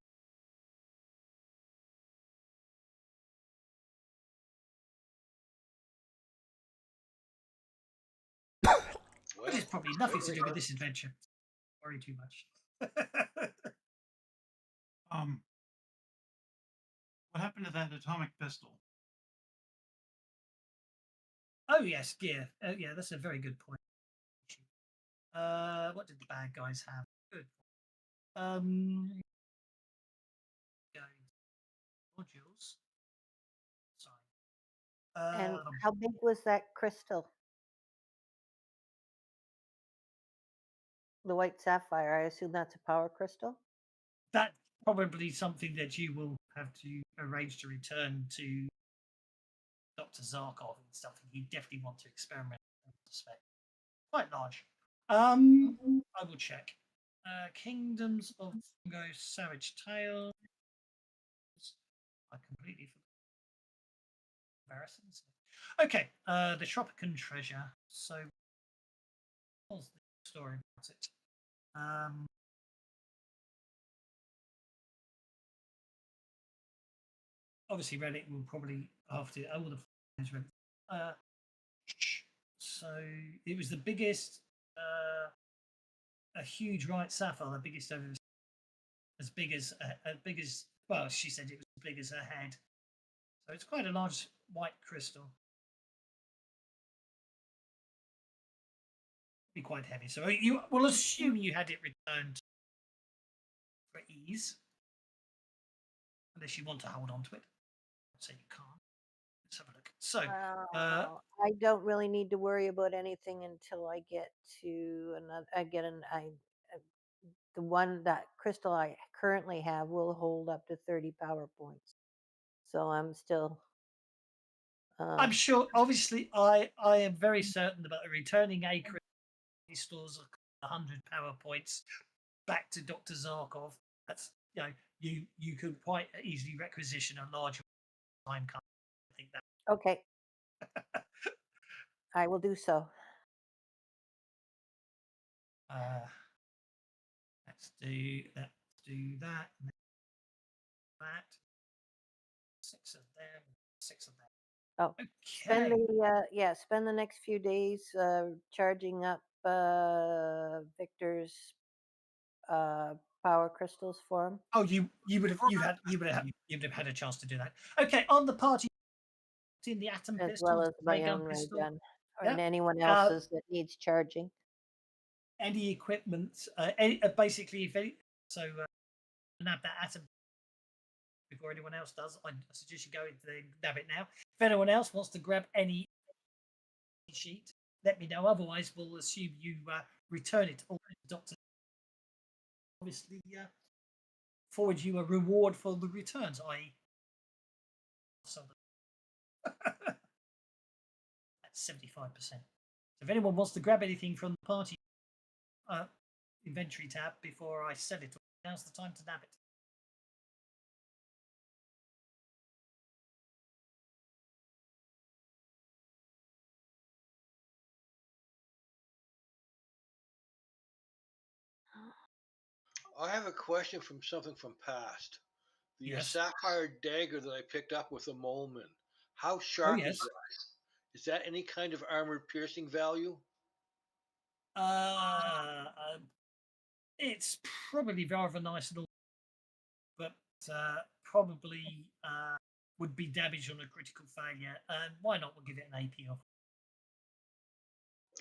But it's probably nothing to do with this adventure. Don't worry too much. What happened to that atomic pistol? Oh yes, yeah, yeah. That's a very good point. What did the bad guys have? Good. Modules. Sorry. And how big was that crystal? The white sapphire. I assume that's a power crystal. That's probably something that you will have to arrange to return to Dr. Zarkov and stuff. You definitely want to experiment. I suspect quite large. I will check. Kingdoms of Fungo, Savage Tales. I completely forgot. Embarrassing. Okay, the Tropican Treasure. So, what's the story about it? Obviously, Reddit will probably after all the Reddit. So it was the biggest, a huge white sapphire, the biggest ever, as big as well. She said it was as big as her head. So it's quite a large white crystal. Be quite heavy. So you will assume you had it returned for ease, unless you want to hold on to it. So you can't. Let's have a look. So I don't really need to worry about anything until I get to another. The one that crystal I currently have will hold up to 30 power points. So I'm still. I'm sure. Obviously, I am very certain about returning a crystal stores 100 power points back to Dr. Zarkov. That's you could quite easily requisition a larger time card. I think that. Okay. I will do so. Let's do that. Do that. And that. 6 of them. 6 of them. Oh, okay. Spend the next few days charging up Victor's power crystals for him. Oh, you would have had a chance to do that. Okay, on the party in the atom as pistol, well as my own ray gun, and anyone else's that needs charging. Any equipment, basically, if any, so nab that atom before anyone else does. I suggest you go into the nab it now. If anyone else wants to grab any sheet, let me know. Otherwise, we'll assume you return it to Doctor. Obviously, forward you a reward for the returns, i.e. So that's 75%. So if anyone wants to grab anything from the party inventory tab before I sell it, now's the time to nab it. I have a question from something from past. The sapphire dagger that I picked up with a Molman. How sharp is that? Is that any kind of armored piercing value? It's probably rather nice little, but probably would be damaged on a critical failure. And why not? We'll give it an AP off.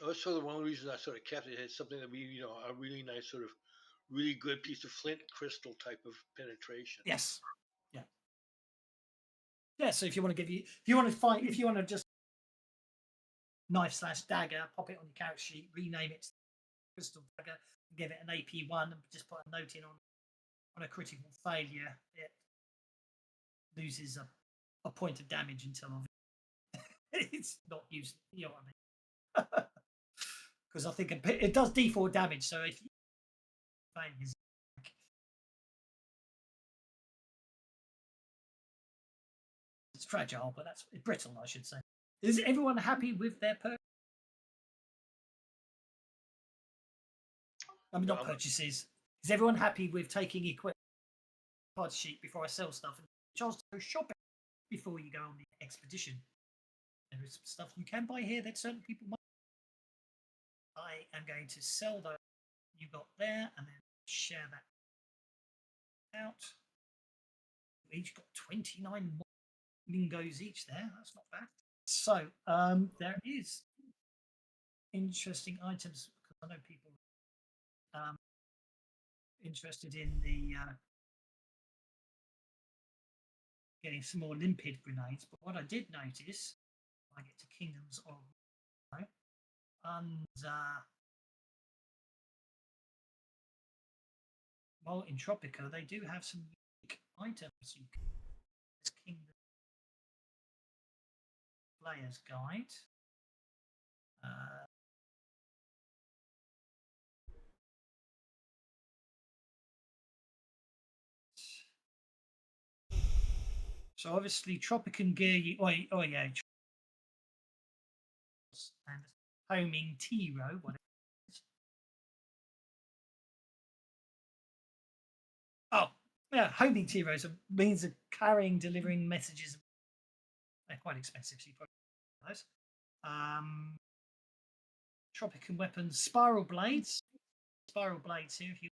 That's sort of one of the reasons I sort of kept it. It's something that we, a really nice sort of, really good piece of flint crystal type of penetration. Yes. Yeah. Yeah. So if you want to just knife/dagger, pop it on your character sheet, rename it crystal dagger, give it an AP1, and just put a note in on a critical failure, it loses a point of damage until it's not used. You know what I mean? Because I think it does D4 damage. So if you failures, it's fragile, but that's brittle, I should say. Is everyone happy with their purchase? I mean, not purchases. Is everyone happy with taking equipment card sheet before I sell stuff and chance to go shopping before you go on the expedition? There is some stuff you can buy here that certain people might. I am going to sell those you got there and then share that out. We each got 29 lingos each there. That's not bad. So there is interesting items because I know people interested in the getting some more limpid grenades. But what I did notice, I get to Kingdoms of and well, in Tropica they do have some unique items. You can Kingdom Player's Guide. So obviously Tropican gear, oh yeah, and homing T-row, whatever it is. Oh, yeah, homing T-rows are means of carrying, delivering messages. They're quite expensive, so you probably those. Tropican weapons, spiral blades. Spiral blades here. If you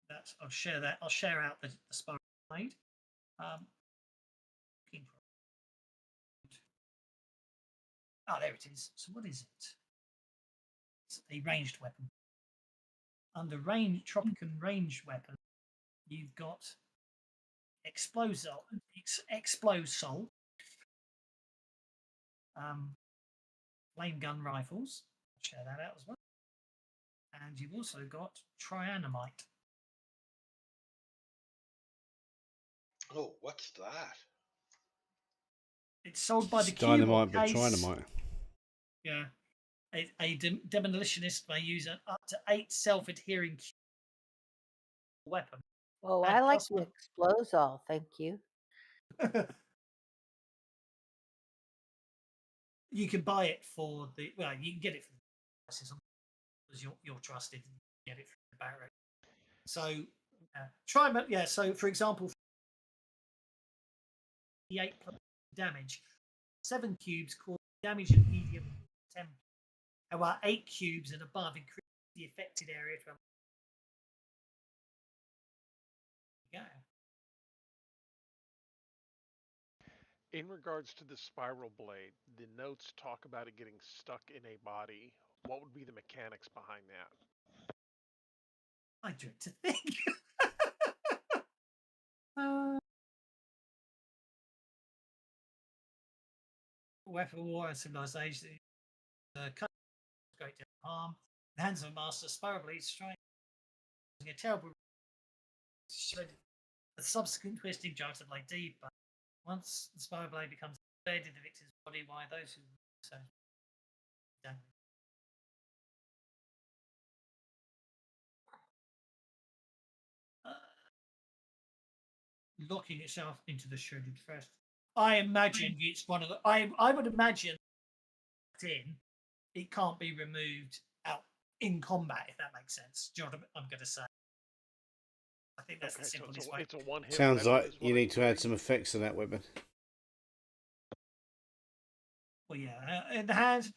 that's, I'll share that. I'll share out the spiral blade. Oh, there it is. So what is it? It's a ranged weapon. Under Tropican ranged weapon, you've got Explosol, flame gun rifles. I'll share that out as well. And you've also got Trianamite. Oh, what's that? It's sold by the dynamite, but case. Trianamite. Yeah. A demolitionist may use up to 8 self-adhering weapon. Oh, I like the Explosol, thank you. You can buy it for you can get it for the prices because you're trusted and you get it from the barrack. So so for example, 8 damage, 7 cubes cause damage and medium 10. However, 8 cubes and above increase the affected area to go. In regards to the spiral blade, the notes talk about it getting stuck in a body. What would be the mechanics behind that? I dread to think. Weapon war and civilization. Great deal of harm. The hands of a master, spiral blade strike. A terrible. A subsequent twisting drives the blade deep, but once the spiral blade becomes embedded in the victim's body, why those who so damage. Locking itself into the shredded flesh. I imagine it's one of the. I would imagine it can't be removed out in combat, if that makes sense. Do you know what I'm going to say? I think that's the simplest way. It's a one-hit. Sounds like you need to add some effects to that weapon. Well, yeah, in the hand,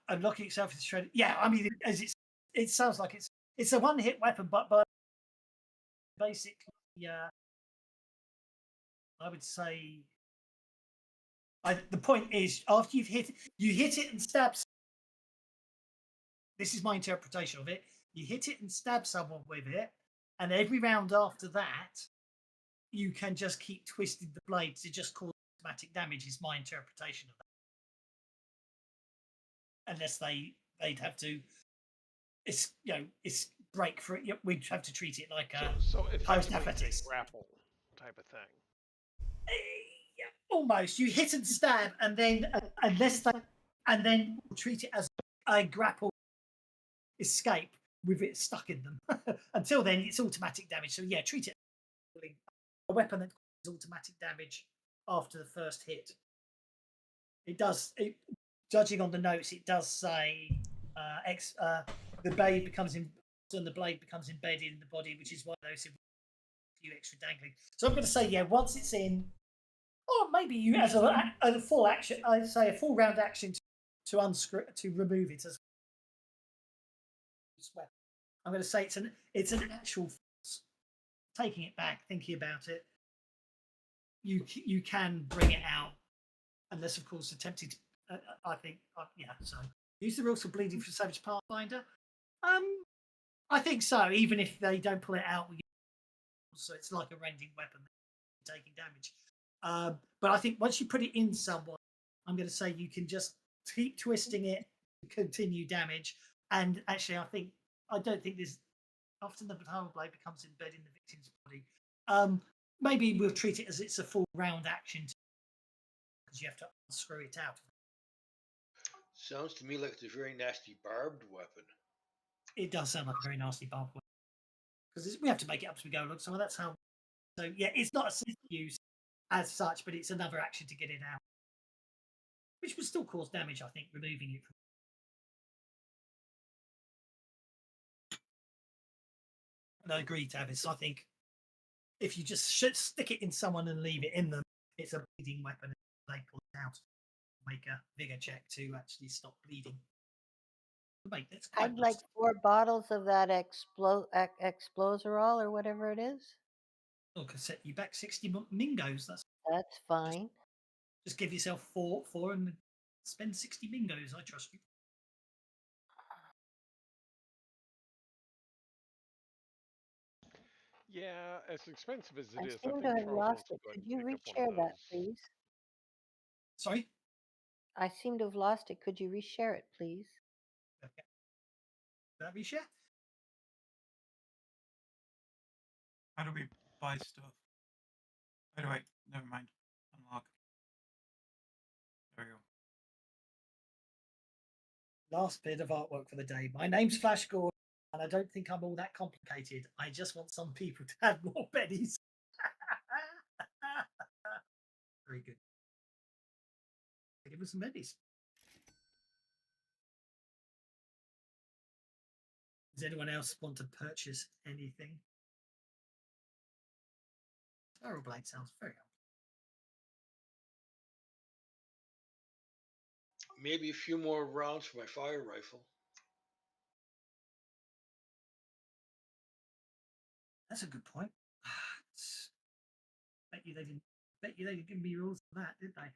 unlocking itself into shredded. Yeah, I mean, it sounds like it's it's a one-hit weapon, but basically, I would say. The point is, after you hit it and stab. This is my interpretation of it. You hit it and stab someone with it, and every round after that, you can just keep twisting the blade to just cause automatic damage. Is my interpretation of that. Unless they'd have to, it's break for it. We'd have to treat it like a So post effectively, athletics. a grapple type of thing. Yeah, almost. You hit and stab, and then and then treat it as a grapple escape with it stuck in them. Until then, it's automatic damage. So yeah, treat it as a weapon that causes automatic damage after the first hit. It does. Judging on the notes, it does say the blade becomes embedded in the body, which is why those a few extra dangling. So I'm going to say once it's in, or maybe you as a full action. I'd say a full round action to unscrew to remove it as weapon. I'm going to say it's an actual taking it back, thinking about it. You can bring it out, unless of course attempted. I think So use the rules for bleeding for Savage Pathfinder. I think so. Even if they don't pull it out, so it's like a rending weapon, taking damage. But I think once you put it in someone, I'm going to say you can just keep twisting it to continue damage. And actually, I don't think there's often the power blade becomes embedded in the victim's body. Maybe we'll treat it as it's a full round action because you have to unscrew it out. Sounds to me like it's a very nasty barbed weapon. It does sound like a very nasty barbed weapon because we have to make it up as we go along. So that's how. So yeah, it's not a system use as such, but it's another action to get it out, which would still cause damage. I think removing it. And I agree, Tavis. I think if you just stick it in someone and leave it in them, it's a bleeding weapon. They pull it out, make a vigor check to actually stop bleeding. I'd like 4 bottles of that Explozerol or whatever it is. Oh, could set you back 60 mingos. That's fine. Just give yourself four and spend 60 mingos. I trust you. Yeah, as expensive as it I is, seem I to think have Charles lost wants to it. go ahead Could and you pick up one reshare of that, those. please? Sorry? I seem to have lost it. Could you reshare it, please? Okay. Did I reshare? How do we buy stuff? Oh, wait, never mind. Unlock. There we go. Last bit of artwork for the day. My name's Flash Gordon, and I don't think I'm all that complicated. I just want some people to have more bennies. Very good. Give us some bennies. Does anyone else want to purchase anything? Spiral blade sounds very old. Maybe a few more rounds for my fire rifle. That's a good point. Bet you they didn't give me rules for that, did they?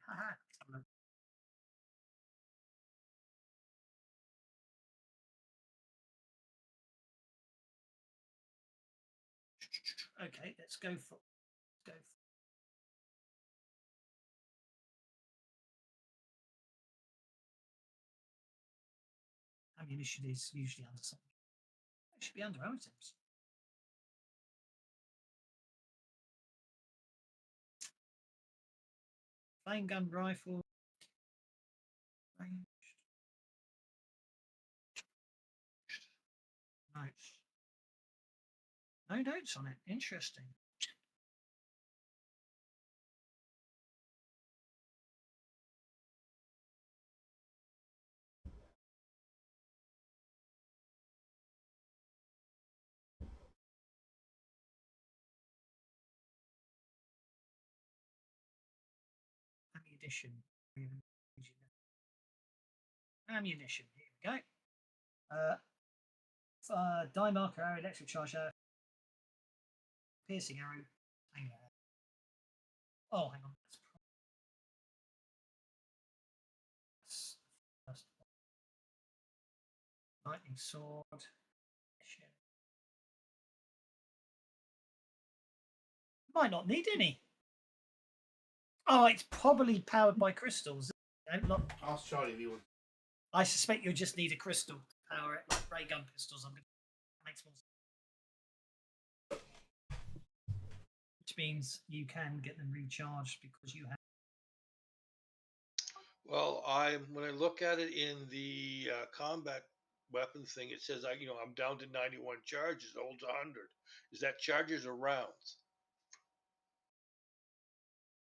Okay, let's go for. Ammunition is usually under something. It should be under items. Flame gun rifle. Ranged. Notes. No notes on it. Interesting. Ammunition. Ammunition. Here we go. die marker arrow, electric charge arrow, piercing arrow, hang on. Oh, hang on. That's first one. Lightning sword. Might not need any. Oh, it's probably powered by crystals. Ask Charlie if you want. I suspect you'll just need a crystal to power it, like ray gun pistols. Makes more sense. Which means you can get them recharged because you have. Well, when I look at it in the combat weapon thing, it says I'm down to 91 charges, holds 100. Is that charges or rounds?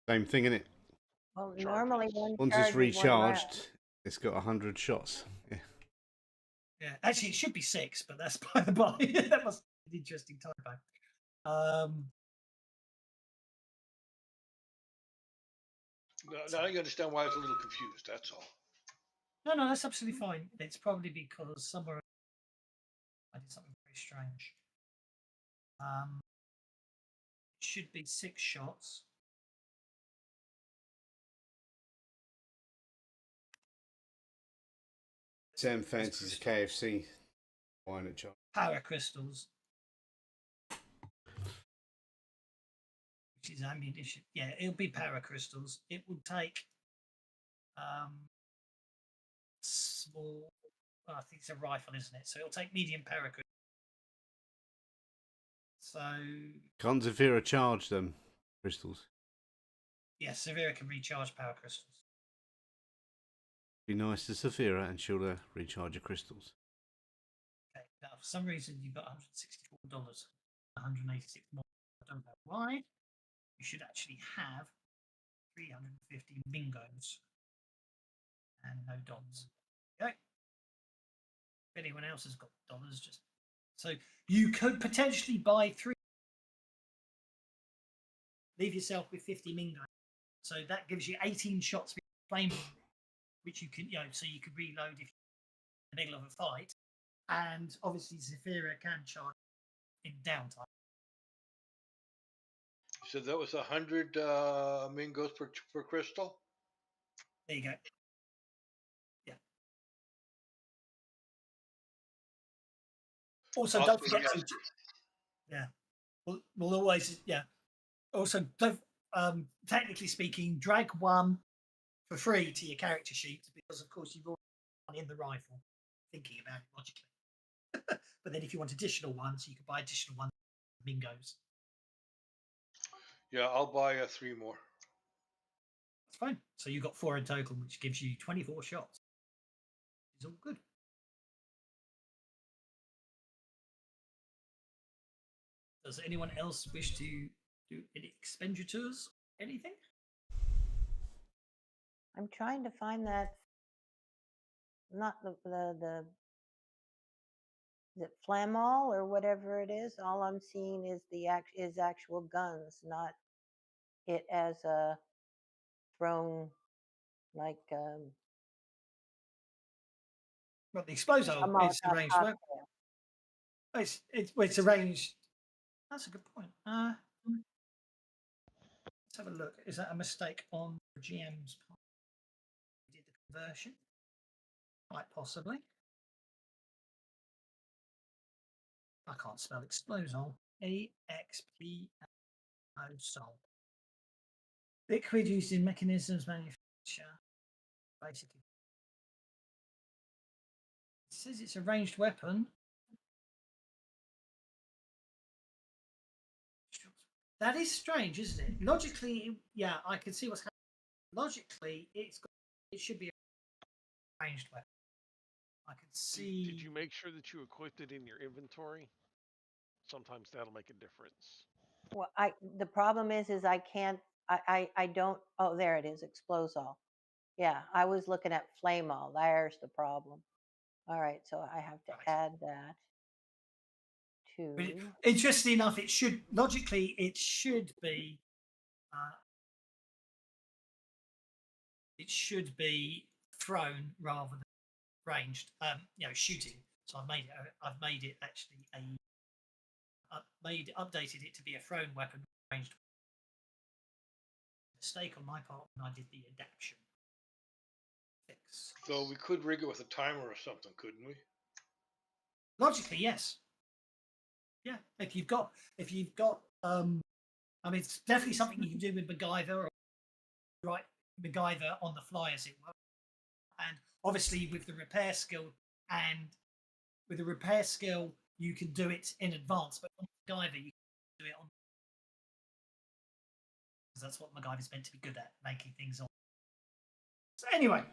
Same thing, innit? Well, Charges. normally one Once charge it's is 1 round. recharged, it's got 100 shots. Yeah. Yeah, actually, it should be 6, but that's by the by. That was an interesting typo. Now you understand why I was a little confused. That's all. No, that's absolutely fine. It's probably because somewhere I did something very strange. It should be 6 shots. Sam fancies a KFC. Why not, Charlie? Power crystals. Which is ammunition. Yeah, it'll be power crystals. It will take small. Well, I think it's a rifle, isn't it? So it'll take medium power crystals. So Can't Zafira charge them crystals? yes, Severa can recharge power crystals. Be nice to Zafira and she'll recharge your crystals. Okay, now for some reason you've got $164, 186 more. I don't know why. You should actually have 350 mingos and no dollars. Okay. If anyone else has got dollars, just so you could potentially buy 3. Leave yourself with 50 mingos. So that gives you 18 shots with flame, which you can, so you could reload if you're in the middle of a fight. And obviously, Zafira can charge in downtime. So that was 100 mingos per crystal. There you go. Yeah. Also, don't forget to. Yeah. We'll always. Yeah. Also, don't. Technically speaking, drag 1 for free to your character sheet because, of course, you've already done in the rifle. Thinking about it logically. But then, if you want additional ones, you can buy additional ones. Mingos. Yeah, I'll buy 3 more. That's fine. So you've got 4 in total, which gives you 24 shots. It's all good. Does anyone else wish to do any expenditures? Anything? I'm trying to find that. Not the is it flamall or whatever it is? All I'm seeing is actual guns, not it as a thrown like Well, the explosive a is Molotov arranged. cocktail. It's arranged. That's a good point. Let's have a look. Is that a mistake on the GM's part? We did the conversion. Quite possibly. I can't spell explosol. AXP sol. Liquid used in mechanisms manufacture. Basically. It says it's a ranged weapon. That is strange, isn't it? Logically, yeah, I can see what's happening. Logically, it should be a ranged weapon. I can see. Did you make sure that you equipped it in your inventory? Sometimes that'll make a difference. Well, the problem is I can't. I don't. Oh, there it is. Explosol. Yeah, I was looking at flamall. There's the problem. All right, so I have to add that to. Interesting enough, it should logically it should be thrown rather than ranged. Shooting. So I've made it actually updated it to be a thrown weapon ranged. Mistake on my part when I did the adaptation fix. So we could rig it with a timer or something, couldn't we? Logically, yes. Yeah, if you've got, I mean, it's definitely something you can do with MacGyver, or right, MacGyver on the fly, as it were. And obviously, with the repair skill, you can do it in advance. But on MacGyver, you can do it on, because that's what MacGyver's meant to be good at, making things on. So anyway,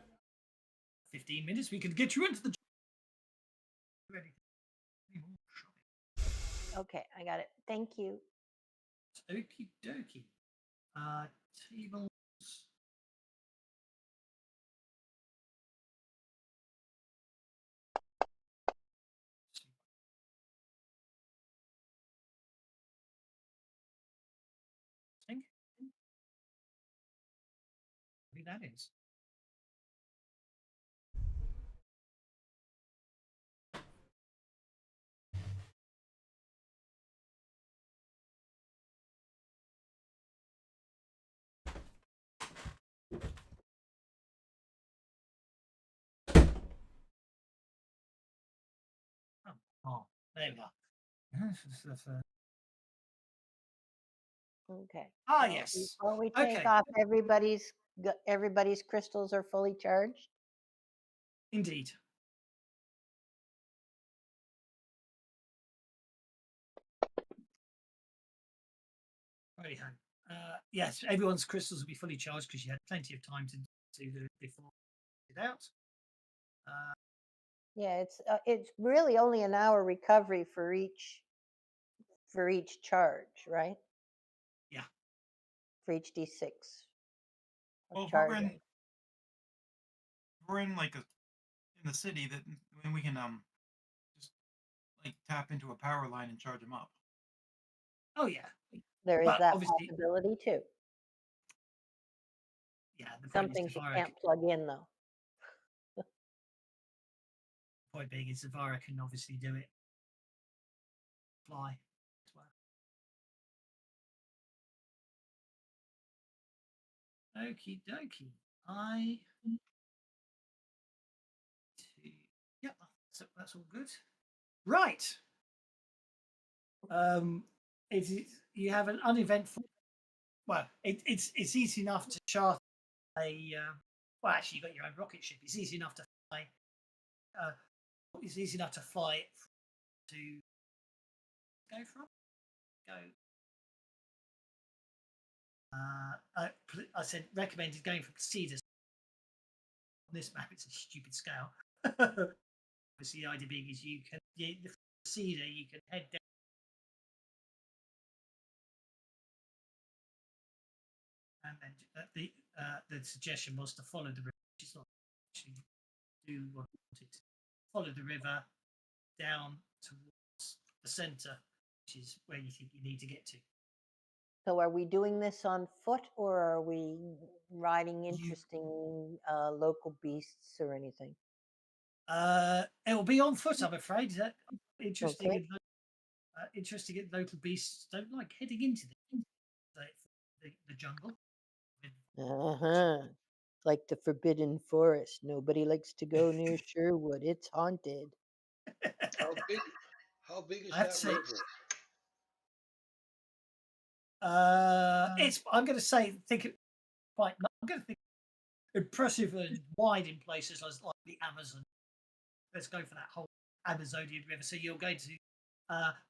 15 minutes, we can get you into the. Ready. Okay, I got it. Thank you. Okie dokie. Tables. Think. Maybe that is. Oh, there we are. Okay. Ah, so yes. Before we take Okay. off, everybody's crystals are fully charged. Indeed. Righty ho. Yes, everyone's crystals will be fully charged because you had plenty of time to do it before it out. Yeah, it's really only an hour recovery for each charge, right? Yeah. For each D6. Well, if charging. we're in like in the city, that then we can just like tap into a power line and charge them up. Oh yeah. There is But that obviously, possibility too. yeah. The Some point is things you Zavara. can't plug in though. The point being is Zavara can obviously do it. Fly as well. Okie dokie. Yep. So that's all good. Right. It is, you have an uneventful. Well, it's easy enough to chart a. Well, actually, you've got your own rocket ship. It's easy enough to fly. It's easy enough to fly it to go from. Go. I said recommended going from Cedars. On this map, it's a stupid scale. Obviously, the idea being is you can the Cedar, you can head down. And then the suggestion was to follow the river, which is not actually do what I wanted. Follow the river down towards the centre, which is where you think you need to get to. So are we doing this on foot or are we riding interesting local beasts or anything? It will be on foot, I'm afraid. Interesting. Okay. Interesting. Local beasts don't like heading into the jungle. Like the Forbidden Forest. Nobody likes to go near Sherwood. It's haunted. How big is I have that to say, river? it's. I'm going to say, think it quite. I'm going to think impressive and wide in places like the Amazon. Let's go for that whole Amazonian river. So you're going to,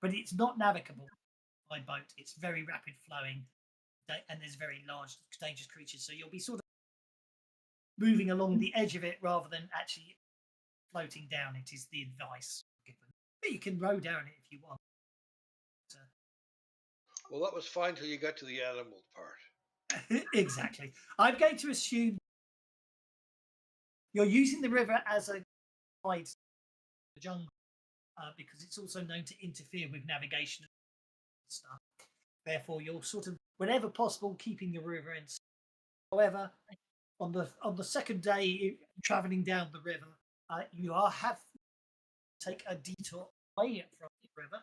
but it's not navigable by boat. It's very rapid flowing, and there's very large, dangerous creatures. So you'll be sort of moving along the edge of it rather than actually floating down it. Is the advice given. But you can row down it if you want. Well, that was fine till you got to the animal part. Exactly. I'm going to assume you're using the river as a guide to the jungle because it's also known to interfere with navigation and stuff. Therefore, you're sort of, whenever possible, keeping the river in. However, on the second day traveling down the river, you have take a detour away from the river,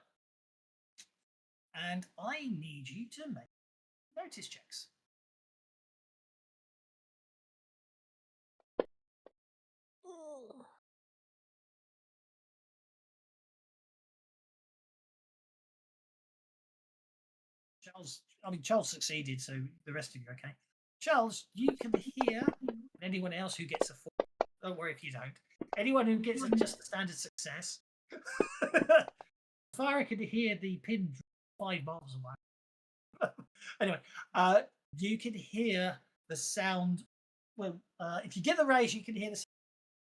and I need you to make notice checks. Charles succeeded, so the rest of you okay. Charles, you can hear anyone else who gets a 4. Don't worry if you don't. Anyone who gets just a standard success. Farah can hear the pin 5 miles away. Anyway, you can hear the sound. Well, if you get the raise, you can hear the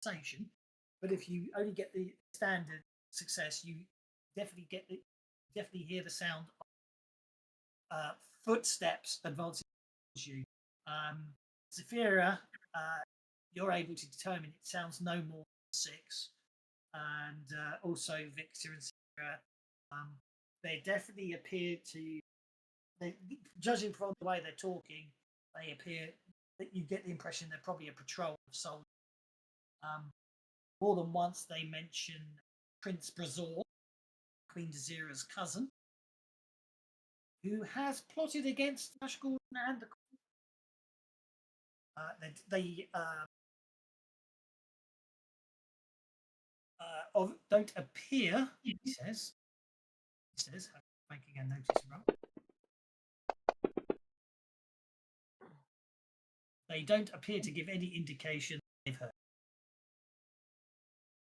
sensation. But if you only get the standard success, you definitely hear the sound of footsteps advancing towards you. Zafira, you're able to determine it sounds no more than 6. And also Victor and Sarah, they definitely appear to, judging from the way they're talking, they appear that you get the impression they're probably a patrol of soldiers. More than once they mention Prince Brazor, Queen Desira's cousin, who has plotted against Nash Gordon and the they don't appear, he says, making a notice roll. They don't appear to give any indication they've heard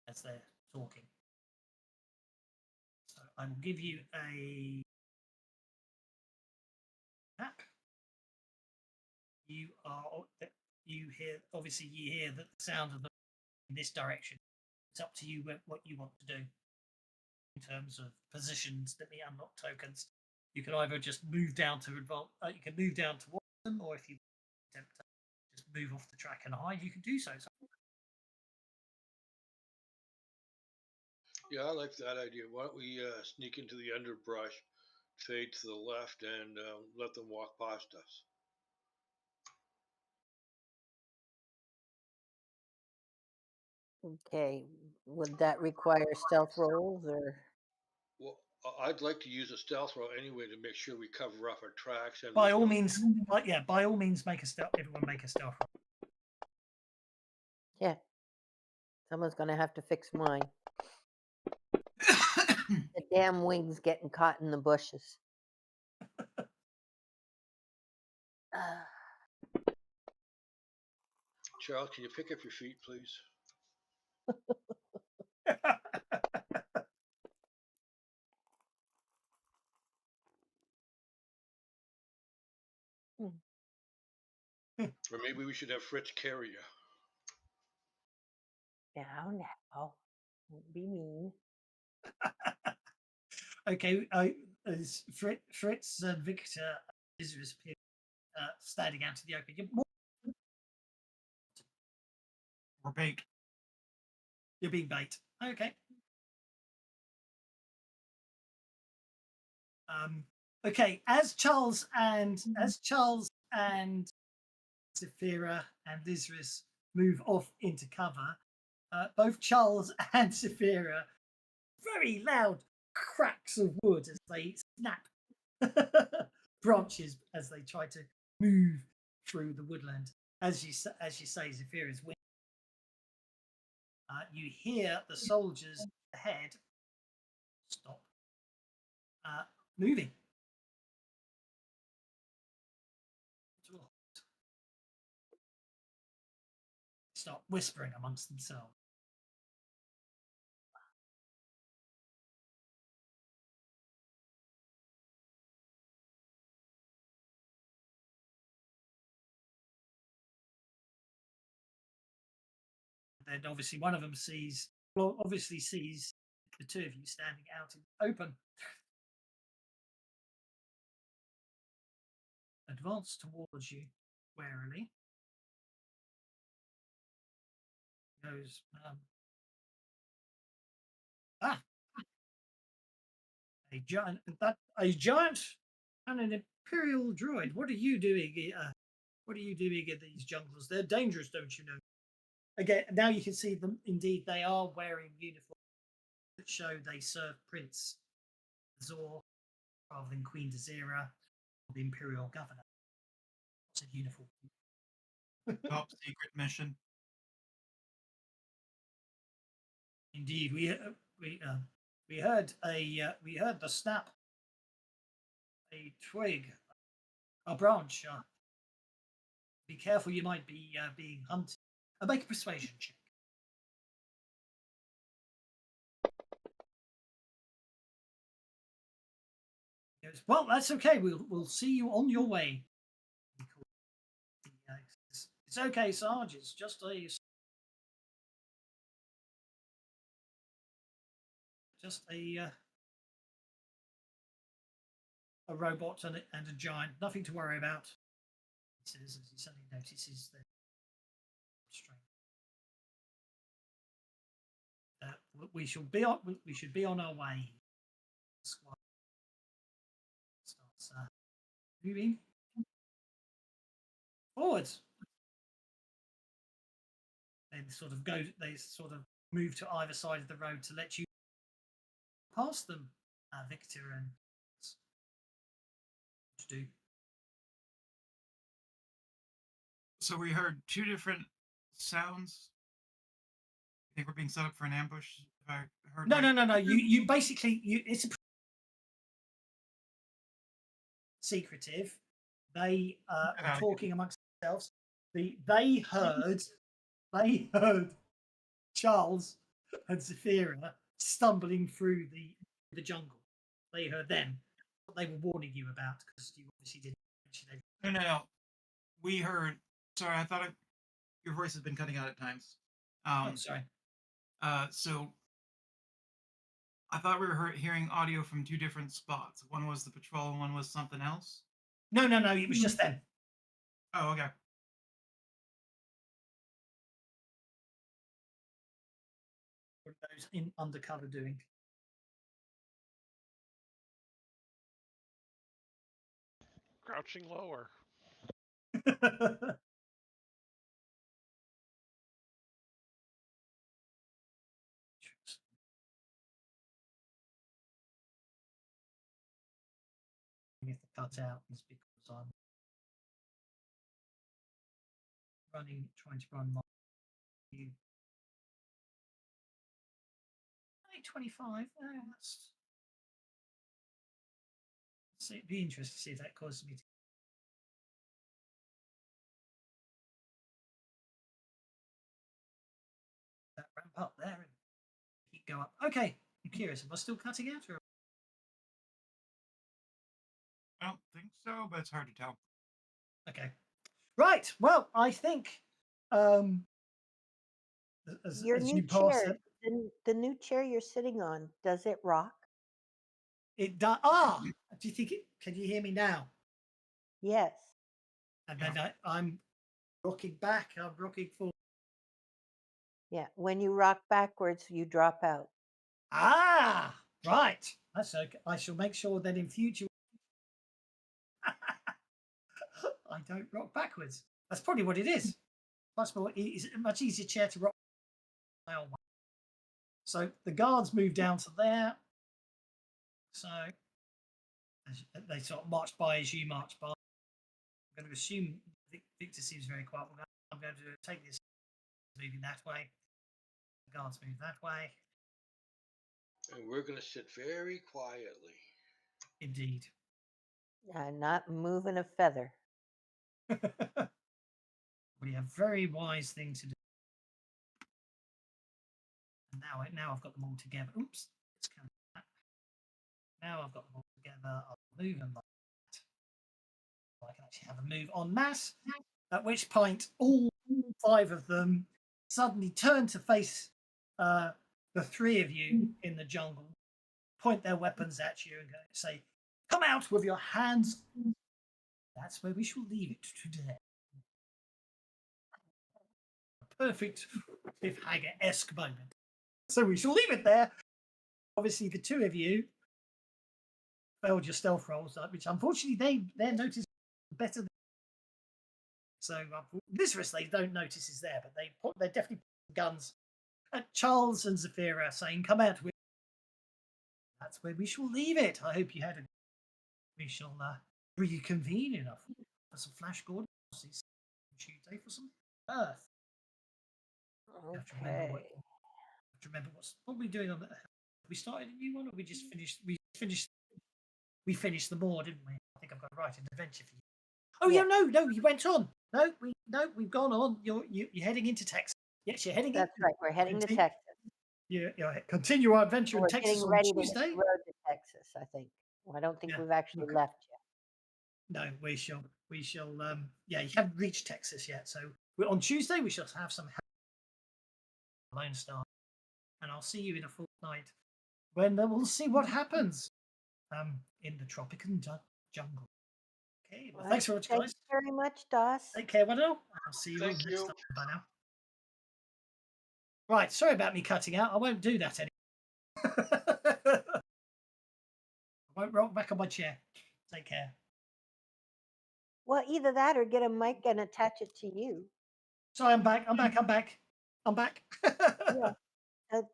as they're talking. So I will give you a map. You hear that the sound of them in this direction. It's up to you what you want to do in terms of positions that may unlock tokens. You can either just move down to you can move down towards them, or if you attempt to just move off the track and hide, you can do so. Yeah, I like that idea. Why don't we sneak into the underbrush, fade to the left, and let them walk past us? Okay, would that require stealth rolls or? Well, I'd like to use a stealth roll anyway to make sure we cover up our tracks. And by all means, make a stealth. Everyone make a stealth roll. Yeah, someone's gonna have to fix mine. The damn wing's getting caught in the bushes. Charles, can you pick up your feet, please? Or maybe we should have Fritz carry you. Now, don't be mean. Okay, Fritz and Victor is standing out to the open. We're bait. You're being bait. Okay. Okay, as Charles and Zafira and Lizris move off into cover, both Charles and Zafira, very loud cracks of wood as they snap branches as they try to move through the woodland. As you say, Zafira's wing. You hear the soldiers ahead stop moving. Start whispering amongst themselves. Then obviously one of them sees the two of you standing out in the open. Advance towards you warily. Goes, a giant and an imperial droid. What are you doing? What are you doing in these jungles? They're dangerous, don't you know? Again, now you can see them. Indeed, they are wearing uniforms. that showed they served Prince Zor rather than Queen Desira or the Imperial Governor. What's a uniform? Top secret mission. Indeed, we heard the snap, a twig, a branch. Be careful, you might be being hunted. Make a persuasion check. He goes, well, that's okay. We'll see you on your way. It's okay, Sarge. It's just a robot and a giant. Nothing to worry about. He says as he suddenly notices the strength. We should be on our way. Squad starts moving forwards. They sort of move to either side of the road to let you pass them, Victor, and what to do. So we heard two different sounds. I think we're being set up for an ambush. If I heard No, right. no. You basically it's secretive. They are talking amongst themselves. They heard Charles and Zafira stumbling through the jungle. They heard them. What they were warning you about, because you obviously didn't mention it. No. We heard. Sorry, I thought your voice has been cutting out at times. Sorry. So I thought we were hearing audio from two different spots. One was the patrol, and one was something else. No. It was just them. Oh, okay. What are those in undercover doing? Crouching lower. If the cutout is because I'm trying to run my 25. That's so it'd be interesting to see if that causes me to that ramp up there and keep go up. Okay, I'm curious. Am I still cutting out? Or... I don't think so, but it's hard to tell. Okay, right. Well, I think Your as new you pass chair, it, the new chair you're sitting on, does it rock? it does. Ah, do you think it? Can you hear me now? Yes. And then I'm rocking back. I'm rocking forward. Yeah. When you rock backwards, you drop out. Ah, right. That's okay. I shall make sure that in future I don't rock backwards. That's probably what it is. It's a much easier chair to rock. So the guards move down to there. So they sort of march by as you march by. I'm going to assume Victor seems very quiet. I'm going to take this moving that way. The guards move that way. And we're going to sit very quietly. Indeed. Not moving a feather. We have very wise thing to do. And now I've got them all together. Oops. Let's count that. Now I've got them all together. I'll move them like that. So I can actually have a move en masse. At which point, all 5 of them suddenly turn to face the 3 of you in the jungle, point their weapons at you, and say, "Come out with your hands." That's where we shall leave it today. A perfect cliffhanger-esque moment. So we shall leave it there. Obviously, the 2 of you failed your stealth rolls, which unfortunately their notice better than. So this risk they don't notice is there, but they're definitely putting guns at Charles and Zafira, saying, "Come out with that's where we shall leave it. I hope you had a. We shall reconvene enough for some Flash Gordon Tuesday for some Earth. You have to remember Okay. what are we doing on that. We started a new one, or we just finished? We finished the more, didn't we? I think I've got to write an adventure for you. Oh yeah, no, you went on. We've gone on. You're heading into Texas. Yes, you're heading. That's right. We're heading to Texas. You continue our adventure in We're Texas getting on ready to hit Tuesday. the road to Texas, I think. Well, I don't think Yeah, we've actually okay. left yet. No, we shall. Yeah, you haven't reached Texas yet, so on Tuesday we shall have some Lone Star, and I'll see you in a fortnight when we'll see what happens in the tropical jungle. Okay, well, thanks very much, Thank guys. you very much, Das. Take care, Wendell. I'll see you all Thank next you. time. Bye now. Right, sorry about me cutting out. I won't do that anymore. I won't rock back on my chair. Take care. Well, either that or get a mic and attach it to you. Sorry, I'm back. Yeah.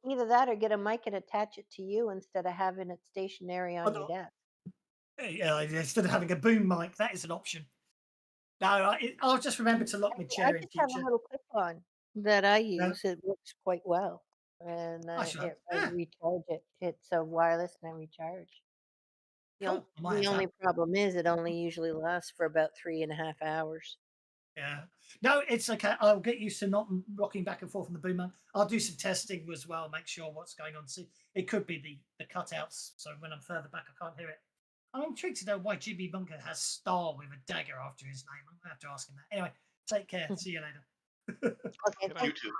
Either that or get a mic and attach it to you instead of having it stationary on your desk. Yeah, instead of having a boom mic, that is an option. No, I'll just remember to lock my I chair in just have a future. little clip-on that I use. It works quite well, and I shall. I recharge it. It's a wireless, and I recharge. Cool. The only problem is it only usually lasts for about 3.5 hours. Yeah. No, it's okay. I'll get used to not rocking back and forth on the boom mic. I'll do some testing as well, make sure what's going on. See, it could be the cutouts, so when I'm further back, I can't hear it. I'm intrigued to know why Jimmy Bunker has Star with a dagger after his name. I'm gonna have to ask him that. Anyway, take care. See you later. Okay, Good night. You too.